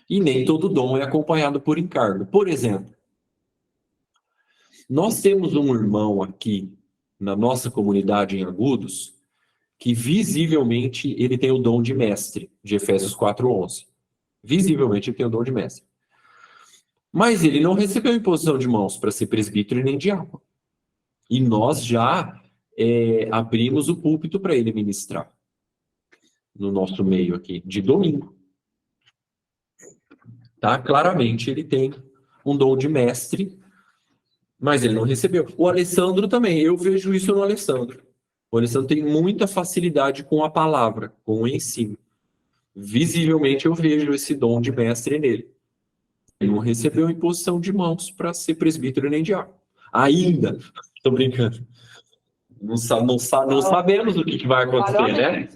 E nem todo dom é acompanhado por encargo. Por exemplo, nós temos um irmão aqui na nossa comunidade em Agudos que visivelmente ele tem o dom de mestre, de Efésios 4:11. Visivelmente ele tem o dom de mestre. Mas ele não recebeu imposição de mãos para ser presbítero e nem diácono. E nós já abrimos o púlpito para ele ministrar no nosso meio aqui, de domingo. Tá? Claramente ele tem um dom de mestre, mas ele não recebeu. O Alessandro também, eu vejo isso no Alessandro. O Alessandro tem muita facilidade com a palavra, com o ensino. Visivelmente eu vejo esse dom de mestre nele. Ele não recebeu imposição de mãos para ser presbítero nem diácono. Ainda. Estou brincando. Não sabemos o que vai acontecer,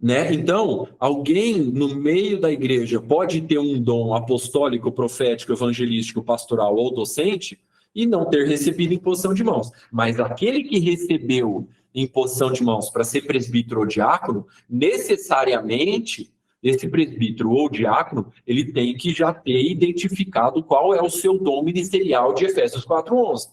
né? Então, alguém no meio da igreja pode ter um dom apostólico, profético, evangelístico, pastoral ou docente e não ter recebido imposição de mãos. Mas aquele que recebeu imposição de mãos para ser presbítero ou diácono, necessariamente, esse presbítero ou diácono, ele tem que já ter identificado qual é o seu dom ministerial de Efésios 4:11.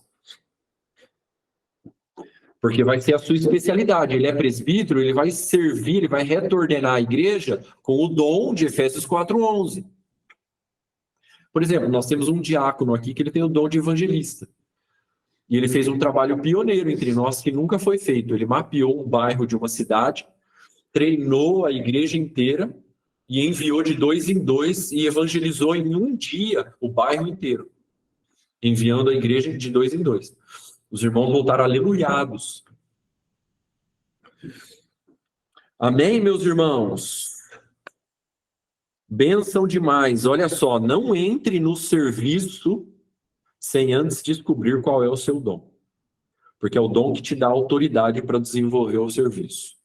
Porque vai ser a sua especialidade. Ele é presbítero, ele vai servir, ele vai retordenar a igreja com o dom de Efésios 4:11. Por exemplo, nós temos um diácono aqui que ele tem o dom de evangelista. E ele fez um trabalho pioneiro entre nós que nunca foi feito. Ele mapeou um bairro de uma cidade, treinou a igreja inteira e enviou de 2 em 2 e evangelizou em um dia o bairro inteiro, enviando a igreja de 2 em 2. Os irmãos voltaram aleluiados. Amém, meus irmãos? Bênção demais. Olha só, não entre no serviço sem antes descobrir qual é o seu dom. Porque é o dom que te dá autoridade para desenvolver o serviço.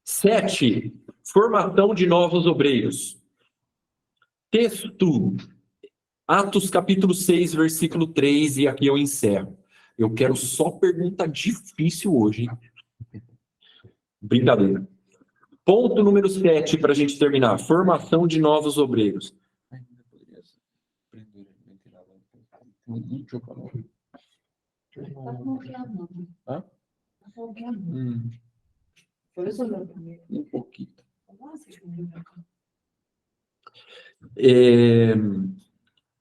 7. Formação de novos obreiros. Texto. Atos capítulo 6, versículo 3, e aqui eu encerro. Eu quero só pergunta difícil hoje, hein? Brincadeira. Ponto número 7 para a gente terminar. Formação de novos obreiros. Hã? Um pouquinho.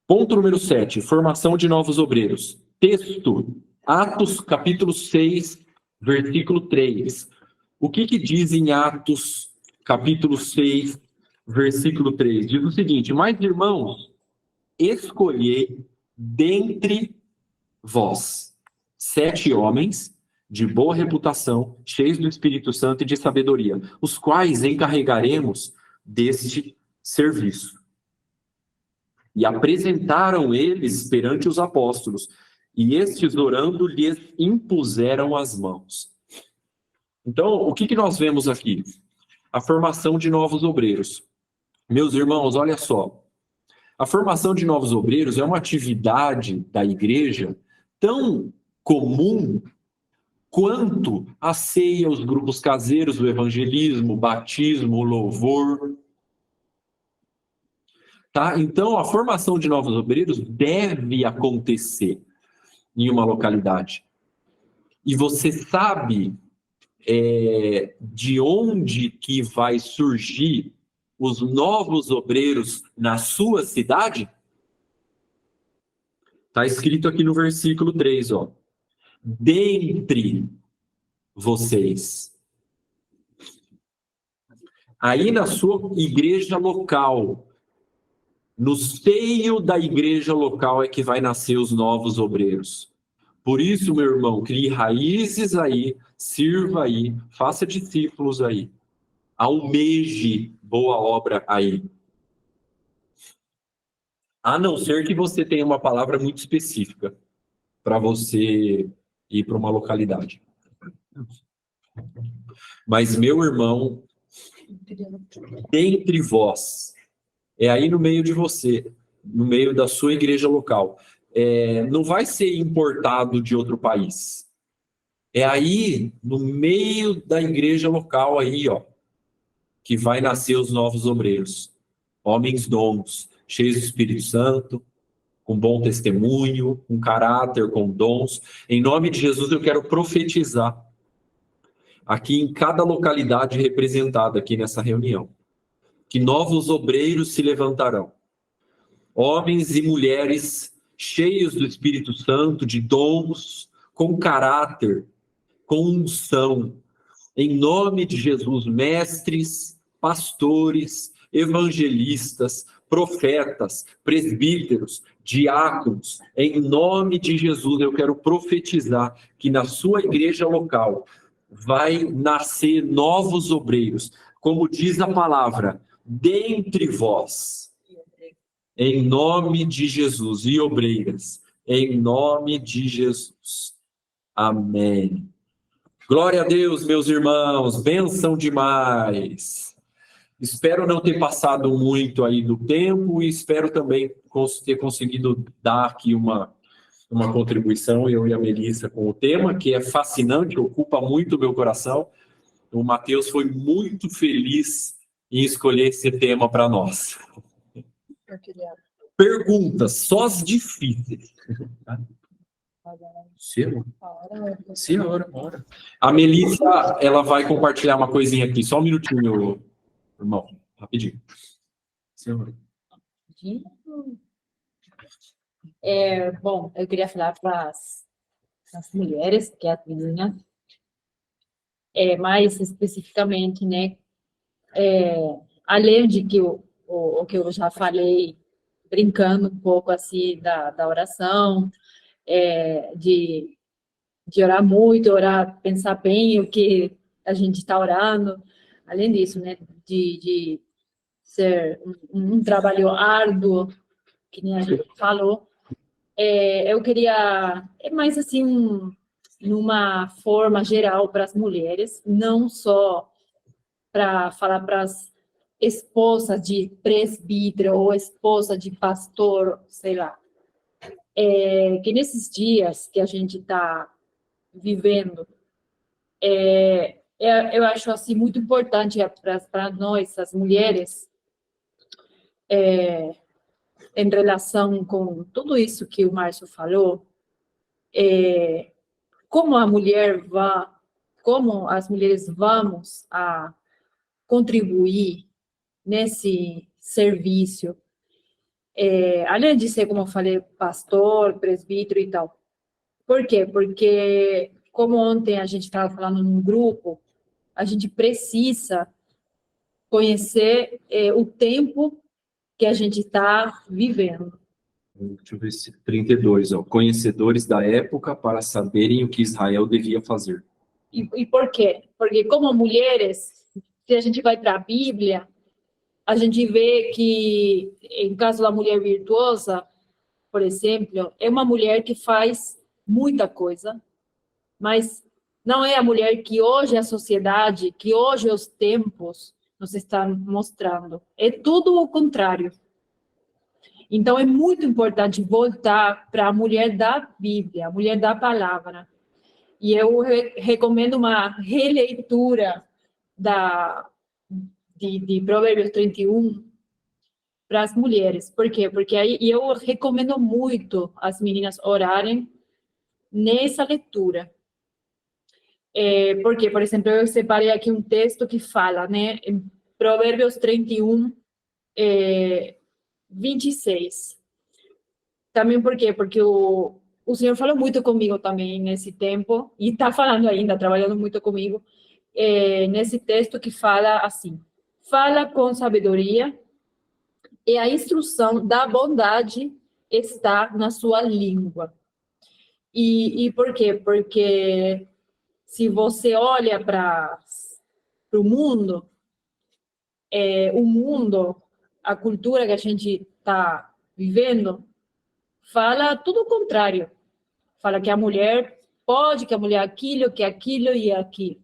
Ponto número 7. Formação de novos obreiros. Texto. Atos capítulo 6, versículo 3. O que diz em Atos, capítulo 6, versículo 3? Diz o seguinte: mas, irmãos, escolhei dentre vós 7 homens de boa reputação, cheios do Espírito Santo e de sabedoria, os quais encarregaremos deste serviço. E apresentaram eles perante os apóstolos, e estes, orando, lhes impuseram as mãos. Então, o que nós vemos aqui? A formação de novos obreiros. Meus irmãos, olha só. A formação de novos obreiros é uma atividade da igreja tão comum quanto a ceia, os grupos caseiros, o evangelismo, o batismo, o louvor. Tá? Então, a formação de novos obreiros deve acontecer em uma localidade. E você sabe de onde que vai surgir os novos obreiros na sua cidade? Está escrito aqui no versículo 3, ó. Dentre vocês. Aí na sua igreja local, no seio da igreja local é que vai nascer os novos obreiros. Por isso, meu irmão, crie raízes aí, sirva aí, faça discípulos aí. Almeje boa obra aí. A não ser que você tenha uma palavra muito específica para você ir para uma localidade. Mas, meu irmão, dentre vós, é aí no meio de você, no meio da sua igreja local. Não vai ser importado de outro país. É aí, no meio da igreja local, aí, ó, que vai nascer os novos obreiros. Homens dons, cheios do Espírito Santo, com bom testemunho, com caráter, com dons. Em nome de Jesus, eu quero profetizar aqui em cada localidade representada aqui nessa reunião, que novos obreiros se levantarão. Homens e mulheres cheios do Espírito Santo, de dons, com caráter, com unção. Em nome de Jesus, mestres, pastores, evangelistas, profetas, presbíteros, diáconos, em nome de Jesus, eu quero profetizar que na sua igreja local vai nascer novos obreiros, como diz a palavra, dentre vós, em nome de Jesus, e obreiras, em nome de Jesus. Amém. Glória a Deus, meus irmãos, bênção demais. Espero não ter passado muito aí do tempo e espero também ter conseguido dar aqui uma contribuição, eu e a Melissa, com o tema, que é fascinante, ocupa muito o meu coração. O Matheus foi muito feliz em escolher esse tema para nós. Perguntas, só as difíceis. Senhora. A Melissa, ela vai compartilhar uma coisinha aqui. Só um minutinho, irmão. Rapidinho. Senhora. Bom, eu queria falar para as mulheres, que é a meninas, mais especificamente, né? Além de que o que eu já falei, brincando um pouco assim da oração, de orar muito, orar, pensar bem o que a gente está orando. Além disso, né? De ser um trabalho árduo, que nem a gente falou. Eu queria, mais assim, numa forma geral para as mulheres, não só para falar para as esposas de presbítero ou esposa de pastor, sei lá, que nesses dias que a gente está vivendo, eu acho assim muito importante para nós, as mulheres, em relação com tudo isso que o Márcio falou, como as mulheres vamos a contribuir nesse serviço, além de ser, como eu falei, pastor, presbítero e tal. Por quê? Porque, como ontem a gente estava falando num grupo, a gente precisa conhecer o tempo que a gente está vivendo. Deixa eu ver se 32, ó. Conhecedores da época para saberem o que Israel devia fazer. E por quê? Porque como mulheres, se a gente vai para a Bíblia, a gente vê que, em caso da mulher virtuosa, por exemplo, é uma mulher que faz muita coisa, mas não é a mulher que hoje a sociedade, que hoje os tempos nos estão mostrando. É tudo o contrário. Então, é muito importante voltar para a mulher da Bíblia, a mulher da palavra. E eu recomendo uma releitura de Provérbios 31 para as mulheres. Por quê? Porque aí eu recomendo muito as meninas orarem nessa leitura. Porque, por exemplo, eu separei aqui um texto que fala, né, em Provérbios 31, 26. Também por quê? Porque o Senhor falou muito comigo também nesse tempo, e está falando ainda, trabalhando muito comigo, nesse texto que fala assim: fala com sabedoria, e a instrução da bondade está na sua língua. E por quê? Porque se você olha para o mundo, a cultura que a gente está vivendo, fala tudo o contrário. Fala que a mulher pode, que a mulher é aquilo e aquilo.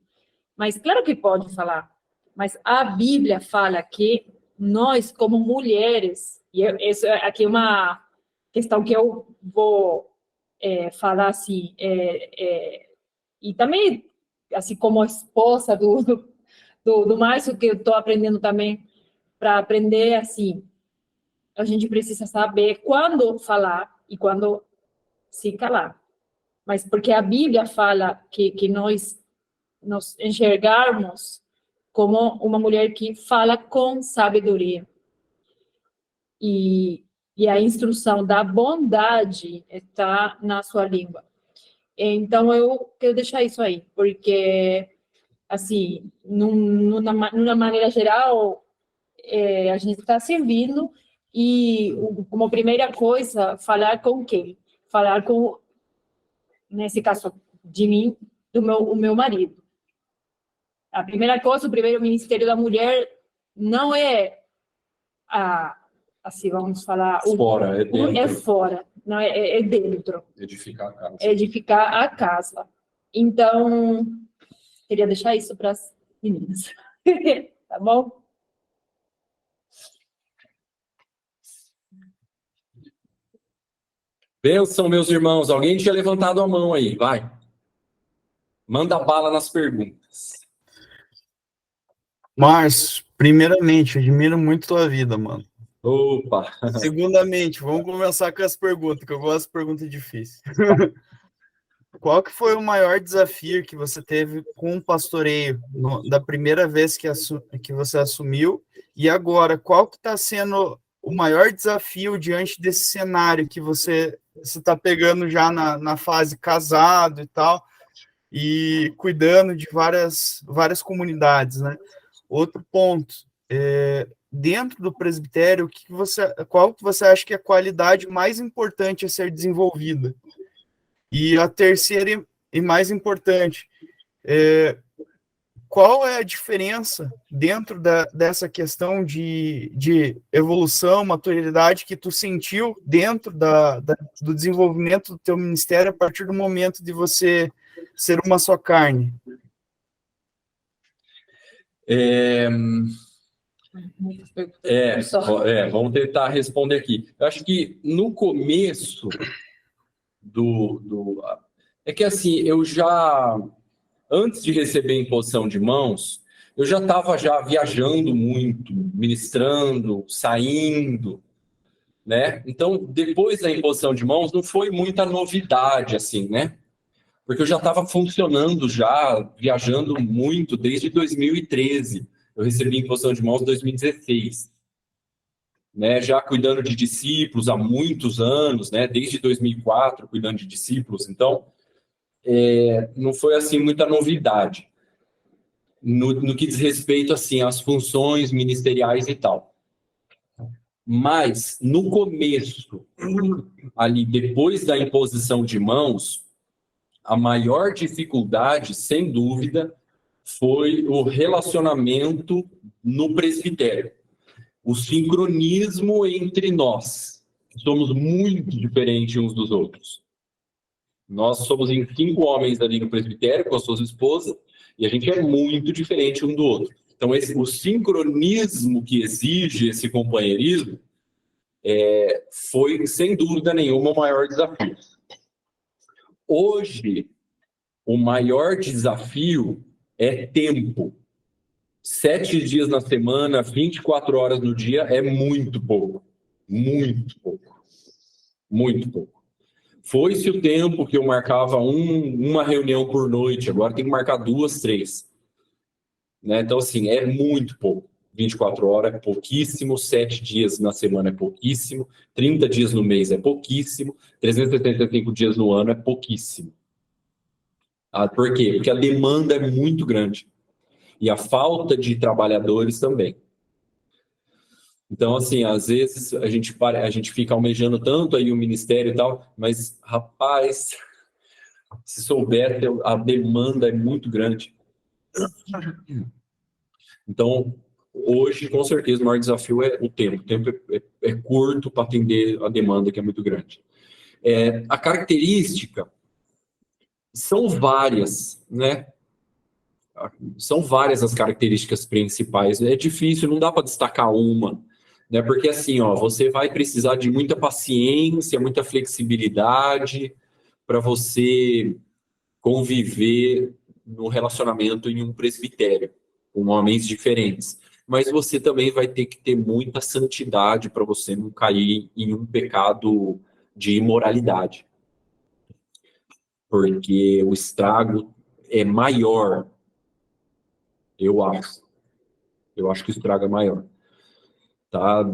Mas claro que pode falar. Mas a Bíblia fala que nós, como mulheres, e isso aqui é uma questão que eu vou falar assim, e também, assim como esposa do Márcio, que eu estou aprendendo também, para aprender assim, a gente precisa saber quando falar e quando se calar. Mas porque a Bíblia fala que nós nos enxergarmos como uma mulher que fala com sabedoria. E a instrução da bondade está na sua língua. Então, eu quero deixar isso aí, porque, assim, numa maneira geral, a gente está servindo e, como primeira coisa, falar com quem? Falar com, nesse caso, de mim, o meu marido. A primeira coisa, o primeiro ministério da mulher não é assim, vamos falar... Fora, é dentro. É fora, não é dentro. Edificar a casa. Edificar a casa. Então, queria deixar isso para as meninas. Tá bom? Benção, meus irmãos. Alguém tinha levantado a mão aí, vai. Manda bala nas perguntas. Márcio, primeiramente, eu admiro muito tua vida, mano. Opa! Segundamente, vamos começar com as perguntas, que eu gosto de perguntas difíceis. qual que foi o maior desafio que você teve com o pastoreio da primeira vez que você assumiu? E agora, qual que está sendo o maior desafio diante desse cenário que você está pegando já na fase casado e tal, e cuidando de várias comunidades, né? Outro ponto, dentro do presbitério, qual que você acha que é a qualidade mais importante a ser desenvolvida? E a terceira e mais importante, qual é a diferença dentro dessa questão de evolução, maturidade que tu sentiu dentro do desenvolvimento do teu ministério a partir do momento de você ser uma só carne? Vamos tentar responder aqui. Eu acho que no começo é que assim, antes de receber a imposição de mãos, eu já estava viajando muito, ministrando, saindo, né? Então, depois da imposição de mãos, não foi muita novidade, assim, né? Porque eu já estava funcionando, viajando muito desde 2013. Eu recebi a imposição de mãos em 2016. Né, já cuidando de discípulos há muitos anos, né, desde 2004, cuidando de discípulos. Então, não foi assim muita novidade no que diz respeito assim às funções ministeriais e tal. Mas no começo, ali depois da imposição de mãos, a maior dificuldade, sem dúvida, foi o relacionamento no presbitério. O sincronismo entre nós. Somos muito diferentes uns dos outros. Nós somos em 5 homens ali no presbitério, com as suas esposas, e a gente é muito diferente um do outro. Então, o sincronismo que exige esse companheirismo foi, sem dúvida nenhuma, o maior desafio. Hoje, o maior desafio é tempo. 7 dias na semana, 24 horas no dia é muito pouco. Muito pouco. Muito pouco. Foi-se o tempo que eu marcava uma reunião por noite, agora tem que marcar 2, 3. Né? Então, assim, é muito pouco. 24 horas é pouquíssimo, 7 dias na semana é pouquíssimo, 30 dias no mês é pouquíssimo, 375 dias no ano é pouquíssimo. Por quê? Porque a demanda é muito grande. E a falta de trabalhadores também. Então, assim, às vezes a gente fica almejando tanto aí o ministério e tal, mas, rapaz, se souber, a demanda é muito grande. Então, hoje, com certeza, o maior desafio é o tempo. O tempo é curto para atender a demanda, que é muito grande. A característica são várias, né? São várias as características principais. É difícil, não dá para destacar uma, né? Porque assim, você vai precisar de muita paciência, muita flexibilidade para você conviver no relacionamento em um presbitério, com homens diferentes. Mas você também vai ter que ter muita santidade para você não cair em um pecado de imoralidade. Porque o estrago é maior. Eu acho que o estrago é maior. Tá?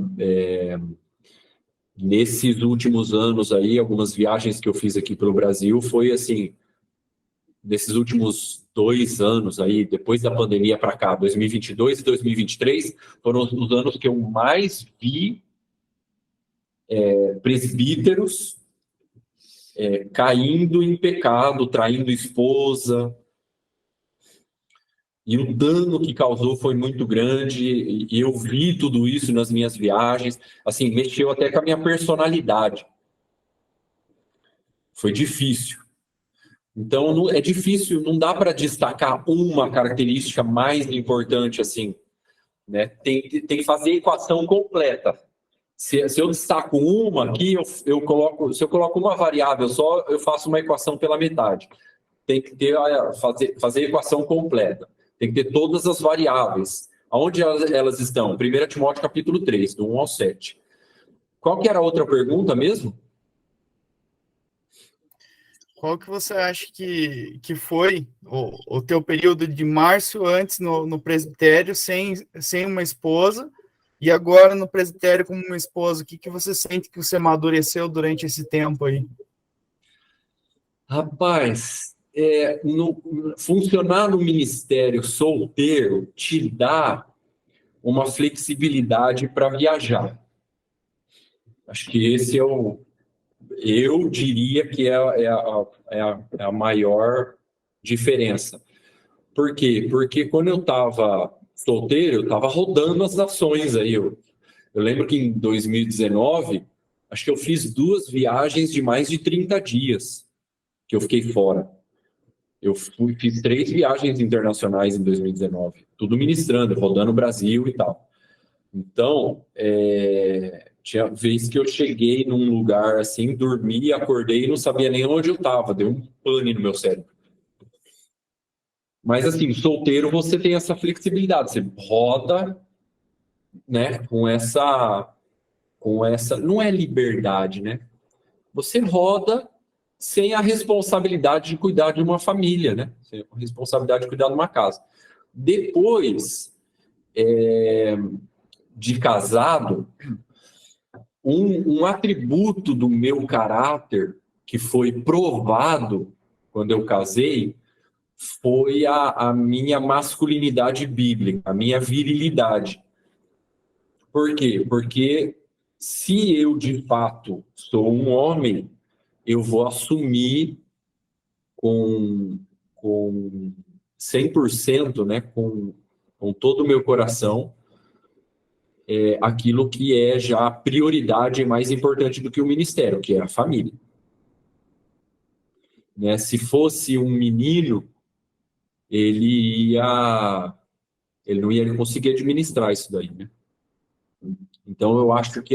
Nesses últimos anos aí, algumas viagens que eu fiz aqui pelo Brasil, foi assim, nesses últimos 2 anos aí, depois da pandemia para cá, 2022 e 2023, foram os anos que eu mais vi presbíteros caindo em pecado, traindo esposa. E o dano que causou foi muito grande, e eu vi tudo isso nas minhas viagens, assim, mexeu até com a minha personalidade. Foi difícil. Então, é difícil, não dá para destacar uma característica mais importante, assim, né? Tem que fazer a equação completa. Se eu destaco uma aqui, se eu coloco uma variável só, eu faço uma equação pela metade. Tem que fazer a equação completa. Tem que ter todas as variáveis. Aonde elas estão? 1 Timóteo capítulo 3, do 1 ao 7. Qual que era a outra pergunta mesmo? Qual que você acha que foi o teu período de março antes no presbitério sem uma esposa e agora no presbitério como uma esposa? O que você sente que você amadureceu durante esse tempo aí? Rapaz, funcionar no ministério solteiro te dá uma flexibilidade para viajar. Acho que esse eu diria que é a maior diferença. Por quê? Porque quando eu estava solteiro, eu estava rodando as nações aí. Eu lembro que em 2019, acho que eu fiz 2 viagens de mais de 30 dias que eu fiquei fora. Fiz 3 viagens internacionais em 2019, tudo ministrando, rodando o Brasil e tal. Então, tinha vez que eu cheguei num lugar assim, dormi, acordei e não sabia nem onde eu estava, deu um pane no meu cérebro. Mas assim, solteiro você tem essa flexibilidade, você roda, né, com essa, não é liberdade, né? Você roda sem a responsabilidade de cuidar de uma família, né? Sem a responsabilidade de cuidar de uma casa. Depois de casado, um atributo do meu caráter que foi provado quando eu casei foi a minha masculinidade bíblica, a minha virilidade. Por quê? Porque se eu, de fato, sou um homem, eu vou assumir com 100%, né, com todo o meu coração, aquilo que é já a prioridade mais importante do que o ministério, que é a família. Né? Se fosse um menino, ele não ia conseguir administrar isso daí, né? Então, eu acho que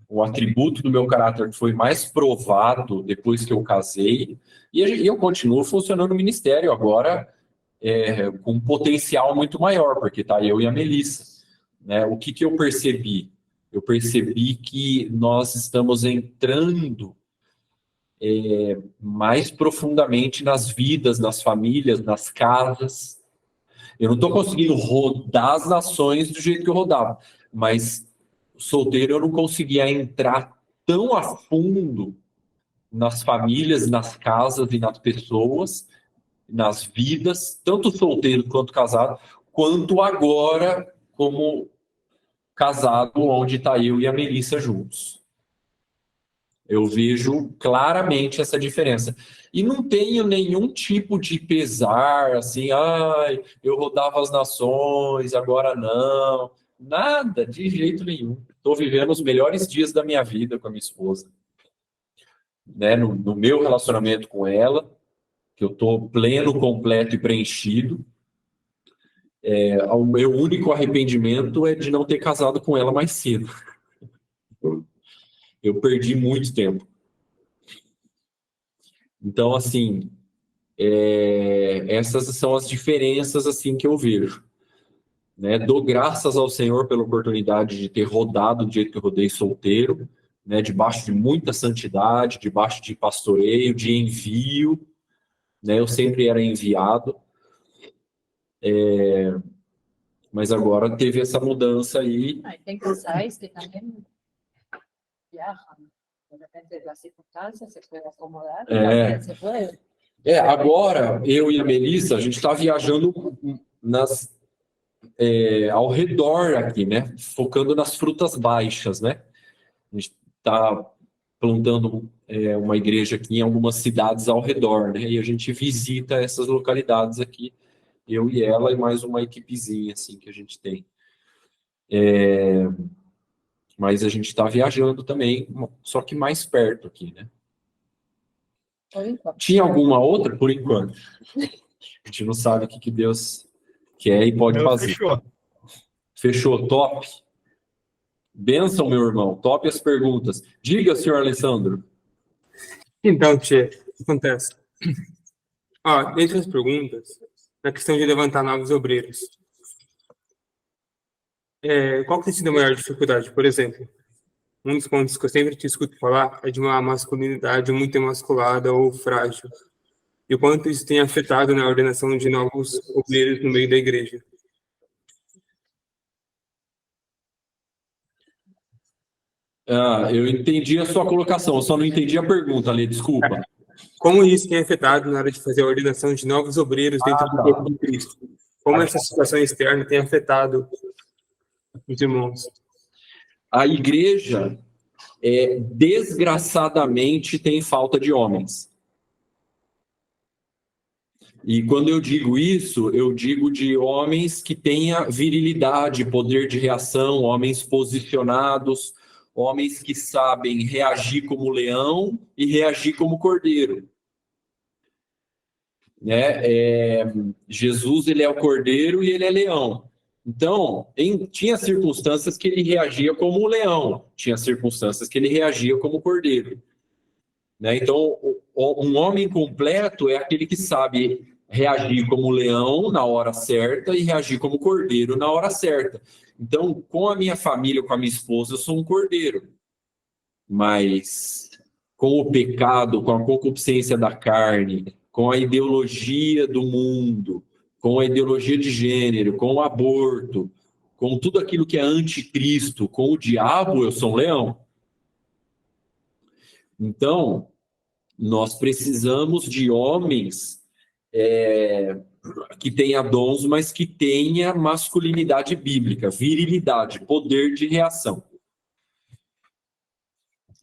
o atributo do meu caráter que foi mais provado depois que eu casei, e eu continuo funcionando no ministério agora com um potencial muito maior, porque tá eu e a Melissa. Né? O que eu percebi? Eu percebi que nós estamos entrando mais profundamente nas vidas, nas famílias, nas casas. Eu não estou conseguindo rodar as nações do jeito que eu rodava, mas solteiro eu não conseguia entrar tão a fundo nas famílias, nas casas e nas pessoas, nas vidas, tanto solteiro quanto casado, quanto agora como casado, onde está eu e a Melissa juntos. Eu vejo claramente essa diferença. E não tenho nenhum tipo de pesar, assim, eu rodava as nações, agora não. Nada, de jeito nenhum. Estou vivendo os melhores dias da minha vida com a minha esposa. Né? No meu relacionamento com ela, que eu estou pleno, completo e preenchido. O meu único arrependimento é de não ter casado com ela mais cedo. Eu perdi muito tempo. Então, assim, essas são as diferenças assim que eu vejo. Né? Dou graças ao Senhor pela oportunidade de ter rodado do jeito que eu rodei solteiro, né? Debaixo de muita santidade, debaixo de pastoreio, de envio. Né? Eu sempre era enviado. Mas agora teve essa mudança aí. Tem casais que também viajam. Depende das circunstâncias, se pode acomodar. Se pode. Agora, eu e a Melissa, a gente está viajando ao redor aqui, né? Focando nas frutas baixas, né? A gente está plantando uma igreja aqui em algumas cidades ao redor, né? E a gente visita essas localidades aqui, eu e ela e mais uma equipezinha assim que a gente tem. Mas a gente está viajando também, só que mais perto aqui, né? Por enquanto. Tinha alguma outra? Por enquanto. A gente não sabe o que Deus quer e pode fazer. Fechou, top. Bênção, meu irmão. Top as perguntas. Diga, senhor Alessandro. Então, Tchê, o que acontece? Dentre as perguntas, na questão de levantar novos obreiros, qual que tem sido a maior dificuldade? Por exemplo, um dos pontos que eu sempre te escuto falar é de uma masculinidade muito emasculada ou frágil. E o quanto isso tem afetado na ordenação de novos obreiros no meio da igreja. Eu entendi a sua colocação, eu só não entendi a pergunta ali, desculpa. Como isso tem afetado na hora de fazer a ordenação de novos obreiros dentro do corpo de Cristo? Como essa situação externa tem afetado os irmãos? A igreja, desgraçadamente, tem falta de homens. E quando eu digo isso, eu digo de homens que tenham virilidade, poder de reação, homens posicionados, homens que sabem reagir como leão e reagir como cordeiro. Jesus, ele é o cordeiro e ele é leão. Então, tinha circunstâncias que ele reagia como um leão, tinha circunstâncias que ele reagia como cordeiro. Então, um homem completo é aquele que sabe reagir como leão na hora certa e reagir como cordeiro na hora certa. Então, com a minha família, com a minha esposa, eu sou um cordeiro. Mas com o pecado, com a concupiscência da carne, com a ideologia do mundo, com a ideologia de gênero, com o aborto, com tudo aquilo que é anticristo, com o diabo, eu sou um leão. Então, nós precisamos de homens que tenha dons, mas que tenha masculinidade bíblica, virilidade, poder de reação.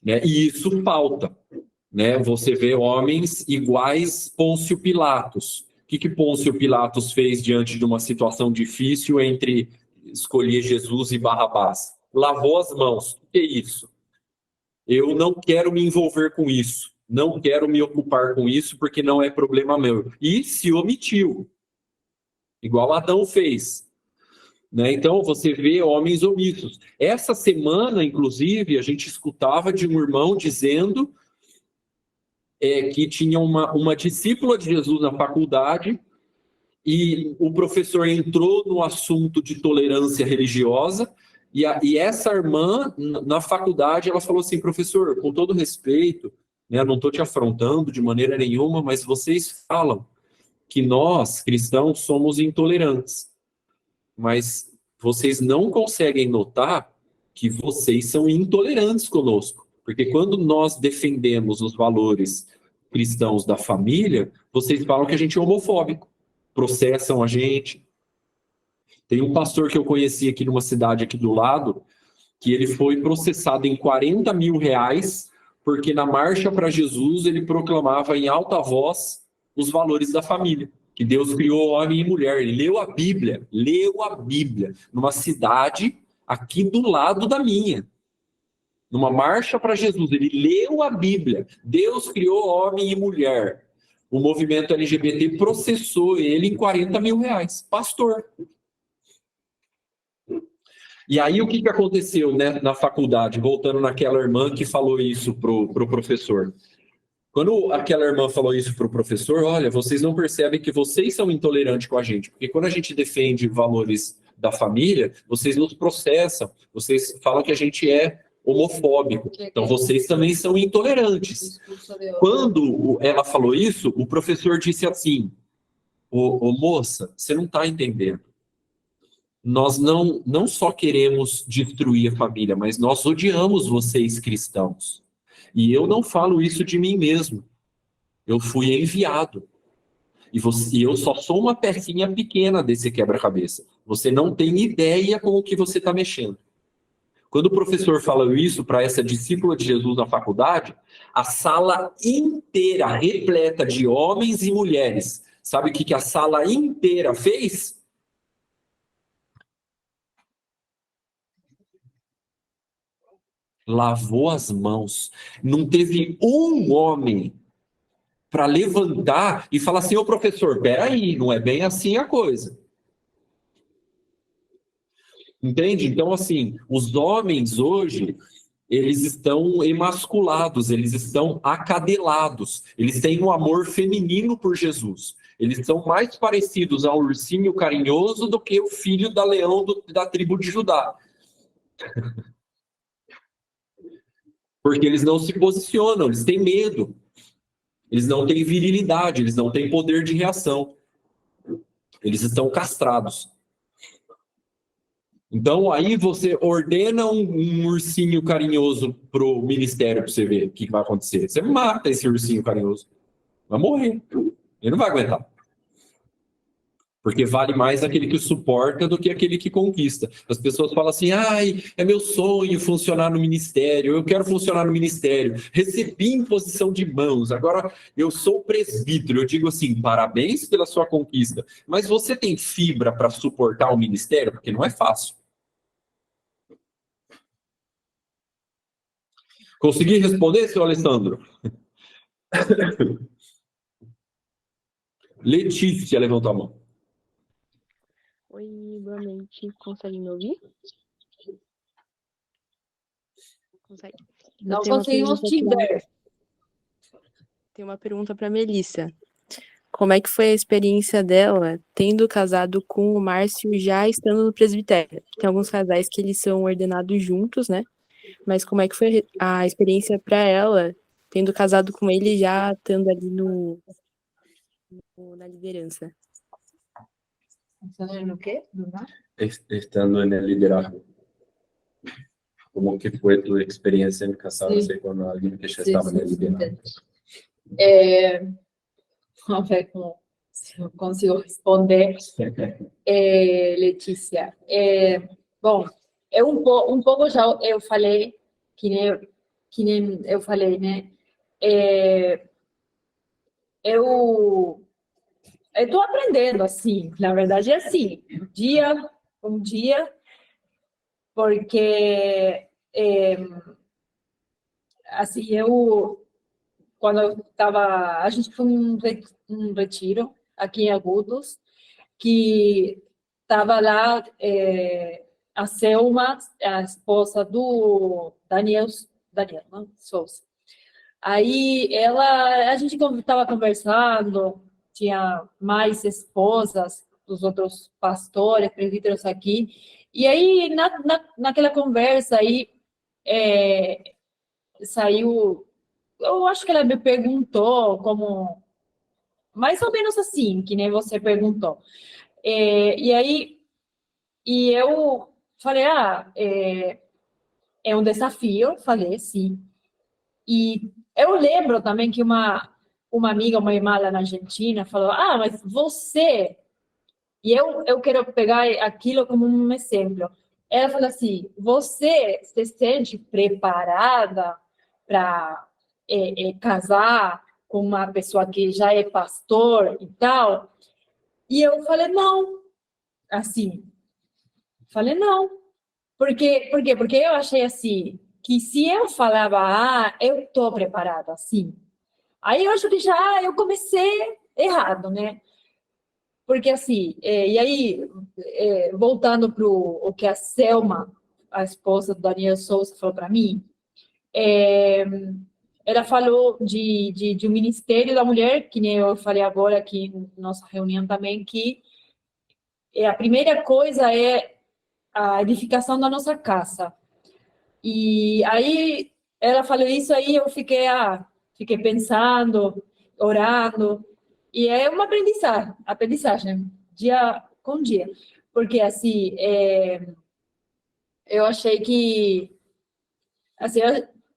E isso falta. Você vê homens iguais Pôncio Pilatos. O que Pôncio Pilatos fez diante de uma situação difícil entre escolher Jesus e Barrabás? Lavou as mãos. O que é isso? Eu não quero me envolver com isso. Não quero me ocupar com isso porque não é problema meu. E se omitiu. Igual Adão fez. Então, você vê homens omissos. Essa semana, inclusive, a gente escutava de um irmão dizendo que tinha uma discípula de Jesus na faculdade e o professor entrou no assunto de tolerância religiosa e essa irmã, na faculdade, ela falou assim: professor, com todo respeito, não estou te afrontando de maneira nenhuma, mas vocês falam que nós, cristãos, somos intolerantes. Mas vocês não conseguem notar que vocês são intolerantes conosco. Porque quando nós defendemos os valores cristãos da família, vocês falam que a gente é homofóbico, processam a gente. Tem um pastor que eu conheci aqui numa cidade aqui do lado, que ele foi processado em R$40 mil, porque na Marcha para Jesus ele proclamava em alta voz os valores da família, que Deus criou homem e mulher. Ele leu a Bíblia, numa cidade aqui do lado da minha. Numa Marcha para Jesus, ele leu a Bíblia. Deus criou homem e mulher. O movimento LGBT processou ele em R$40 mil. Pastor. E aí, o que aconteceu, na faculdade? Voltando naquela irmã que falou isso pro professor. Quando aquela irmã falou isso pro professor, olha, vocês não percebem que vocês são intolerantes com a gente. Porque quando a gente defende valores da família, vocês nos processam. Vocês falam que a gente é homofóbico. Então, vocês também são intolerantes. Quando ela falou isso, o professor disse assim: ô moça, você não está entendendo. Nós não só queremos destruir a família, mas nós odiamos vocês cristãos. E eu não falo isso de mim mesmo. Eu fui enviado. E eu só sou uma pecinha pequena desse quebra-cabeça. Você não tem ideia com o que você está mexendo. Quando o professor fala isso para essa discípula de Jesus na faculdade, a sala inteira, repleta de homens e mulheres. Sabe o que a sala inteira fez? Lavou as mãos. Não teve um homem para levantar e falar assim: ô professor, peraí, não é bem assim a coisa. Entende? Então, assim, os homens hoje, eles estão emasculados, eles estão acadelados, eles têm um amor feminino por Jesus. Eles são mais parecidos ao ursinho carinhoso do que o filho da leão da tribo de Judá. Porque eles não se posicionam, eles têm medo. Eles não têm virilidade, eles não têm poder de reação. Eles estão castrados. Então, aí você ordena um ursinho carinhoso pro ministério para você ver o que vai acontecer. Você mata esse ursinho carinhoso. Vai morrer. Ele não vai aguentar. Porque vale mais aquele que suporta do que aquele que conquista. As pessoas falam assim, ai, é meu sonho funcionar no ministério, eu quero funcionar no ministério, recebi imposição de mãos, agora eu sou presbítero. Eu digo assim, parabéns pela sua conquista, mas você tem fibra para suportar o ministério? Porque não é fácil. Consegui responder, seu Alessandro? Letícia levantou a mão. Oi, boa noite. Consegue me ouvir? Consegue. Não conseguimos te ver. Tem uma pergunta para Melissa. Como é que foi a experiência dela tendo casado com o Márcio já estando no presbitério? Tem alguns casais que eles são ordenados juntos, né? Mas como é que foi a experiência para ela tendo casado com ele já estando ali na liderança? ¿No qué? Estando en el liderazgo. ¿Cómo que fue tu experiencia en casarse con alguien que ya estaba en el liderazgo? Vamos ver se eu consigo responder, Letícia. Bom, um pouco já eu falei, que nem eu falei, né? Eu estou aprendendo, assim, na verdade é assim, um dia, porque, assim, quando eu estava, a gente foi um retiro aqui em Agudos, que estava lá a Selma, a esposa do Daniel, não? Souza. Aí a gente estava conversando, tinha mais esposas dos outros pastores, presbíteros aqui, e aí naquela conversa aí saiu, eu acho que ela me perguntou como, mais ou menos assim, que nem você perguntou. E aí, eu falei, é um desafio, falei, sim. E eu lembro também que uma amiga, uma irmã lá na Argentina, falou, mas você... E eu quero pegar aquilo como um exemplo. Ela falou assim, você se sente preparada para casar com uma pessoa que já é pastor e tal? E eu falei, não. Assim, falei, não. Por quê? Porque eu achei assim, que se eu falava, eu estou preparada, assim. Aí eu acho que já eu comecei errado, né? Porque assim, e aí, voltando para o que a Selma, a esposa do Daniel Souza, falou para mim, ela falou de um ministério da mulher, que nem eu falei agora aqui na nossa reunião também, que a primeira coisa é a edificação da nossa casa. E aí, ela falou isso aí, eu fiquei pensando, orando, e é uma aprendizagem, dia com dia. Porque, assim, eu achei que... Assim,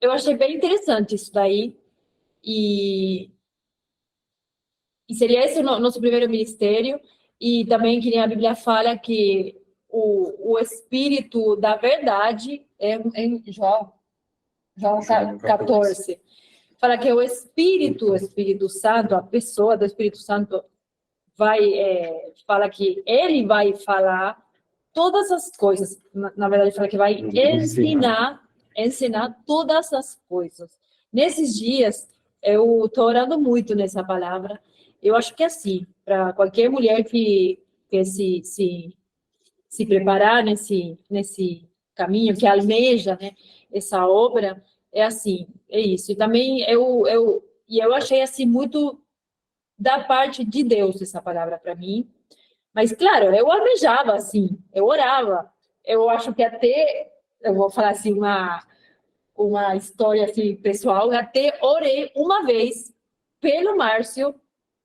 eu achei bem interessante isso daí. E seria esse o nosso primeiro ministério. E também, que nem a Bíblia fala, que o Espírito da verdade é em João 14. Fala que o Espírito Santo, a pessoa do Espírito Santo fala que ele vai falar todas as coisas. Na verdade, fala que vai ensinar todas as coisas. Nesses dias, eu estou orando muito nessa palavra. Eu acho que assim, para qualquer mulher que se preparar nesse caminho, que almeja, né, essa obra, é assim, é isso. E também eu achei assim muito da parte de Deus essa palavra para mim. Mas, claro, eu almejava, assim, eu orava. Eu acho que até, eu vou falar assim, uma história assim, pessoal, eu até orei uma vez pelo Márcio,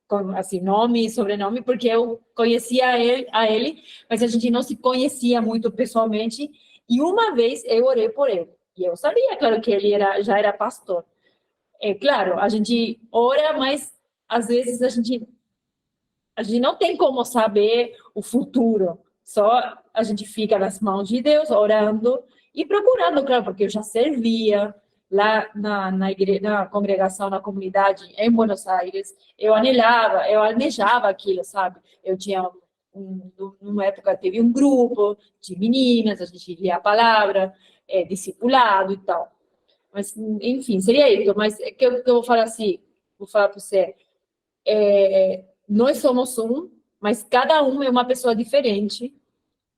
com assim, nome e sobrenome, porque eu conhecia a ele, mas a gente não se conhecia muito pessoalmente, e uma vez eu orei por ele. E eu sabia, claro, que ele já era pastor. É claro, a gente ora, mas às vezes a gente não tem como saber o futuro. Só a gente fica nas mãos de Deus, orando e procurando, claro, porque eu já servia lá na igreja, na congregação, na comunidade em Buenos Aires. Eu almejava aquilo, sabe? Eu tinha numa época teve um grupo de meninas, a gente lia a palavra, discipulado e tal. Mas, enfim, seria isso. Mas que eu vou falar assim, vou falar para você. Nós somos um, mas cada um é uma pessoa diferente.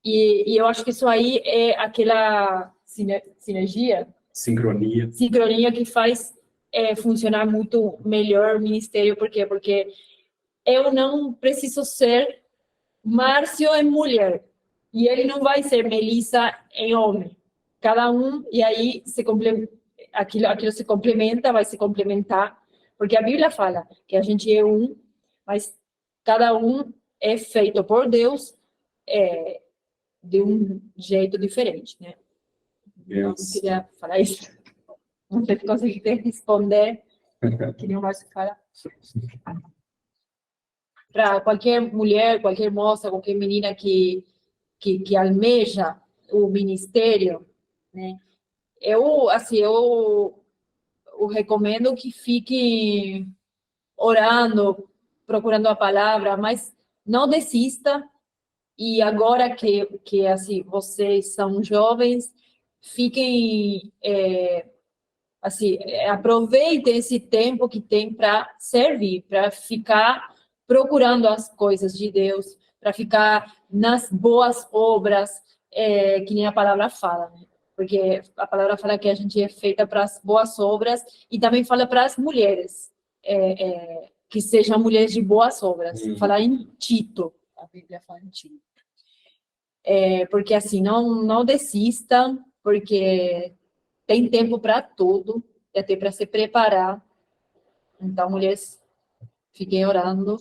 E eu acho que isso aí é aquela sinergia, sincronia que faz funcionar muito melhor o ministério. Por quê? Porque eu não preciso ser Márcio em mulher, e ele não vai ser Melissa em homem. Cada um, e aí aquilo se complementa, vai se complementar, porque a Bíblia fala que a gente é um, mas cada um é feito por Deus de um jeito diferente, né? Eu queria falar isso. Não sei se consegui responder, que nem o Márcio fala. Para qualquer mulher, qualquer moça, qualquer menina que almeja o ministério, né? Eu recomendo que fique orando, procurando a palavra, mas não desista. E agora que assim, vocês são jovens, fiquem, aproveitem esse tempo que tem para servir, para ficar procurando as coisas de Deus, para ficar nas boas obras, que nem a palavra fala, né? Porque a palavra fala que a gente é feita para as boas obras, e também fala para as mulheres, que sejam mulheres de boas obras. Fala em Tito, a Bíblia fala em Tito. Porque assim, não desistam, porque tem tempo para tudo, e até para se preparar. Então, mulheres, fiquem orando.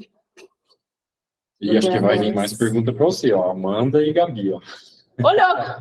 E acho que vai vir mais pergunta para você, ó, Amanda e Gabi, ó. Ô, louco!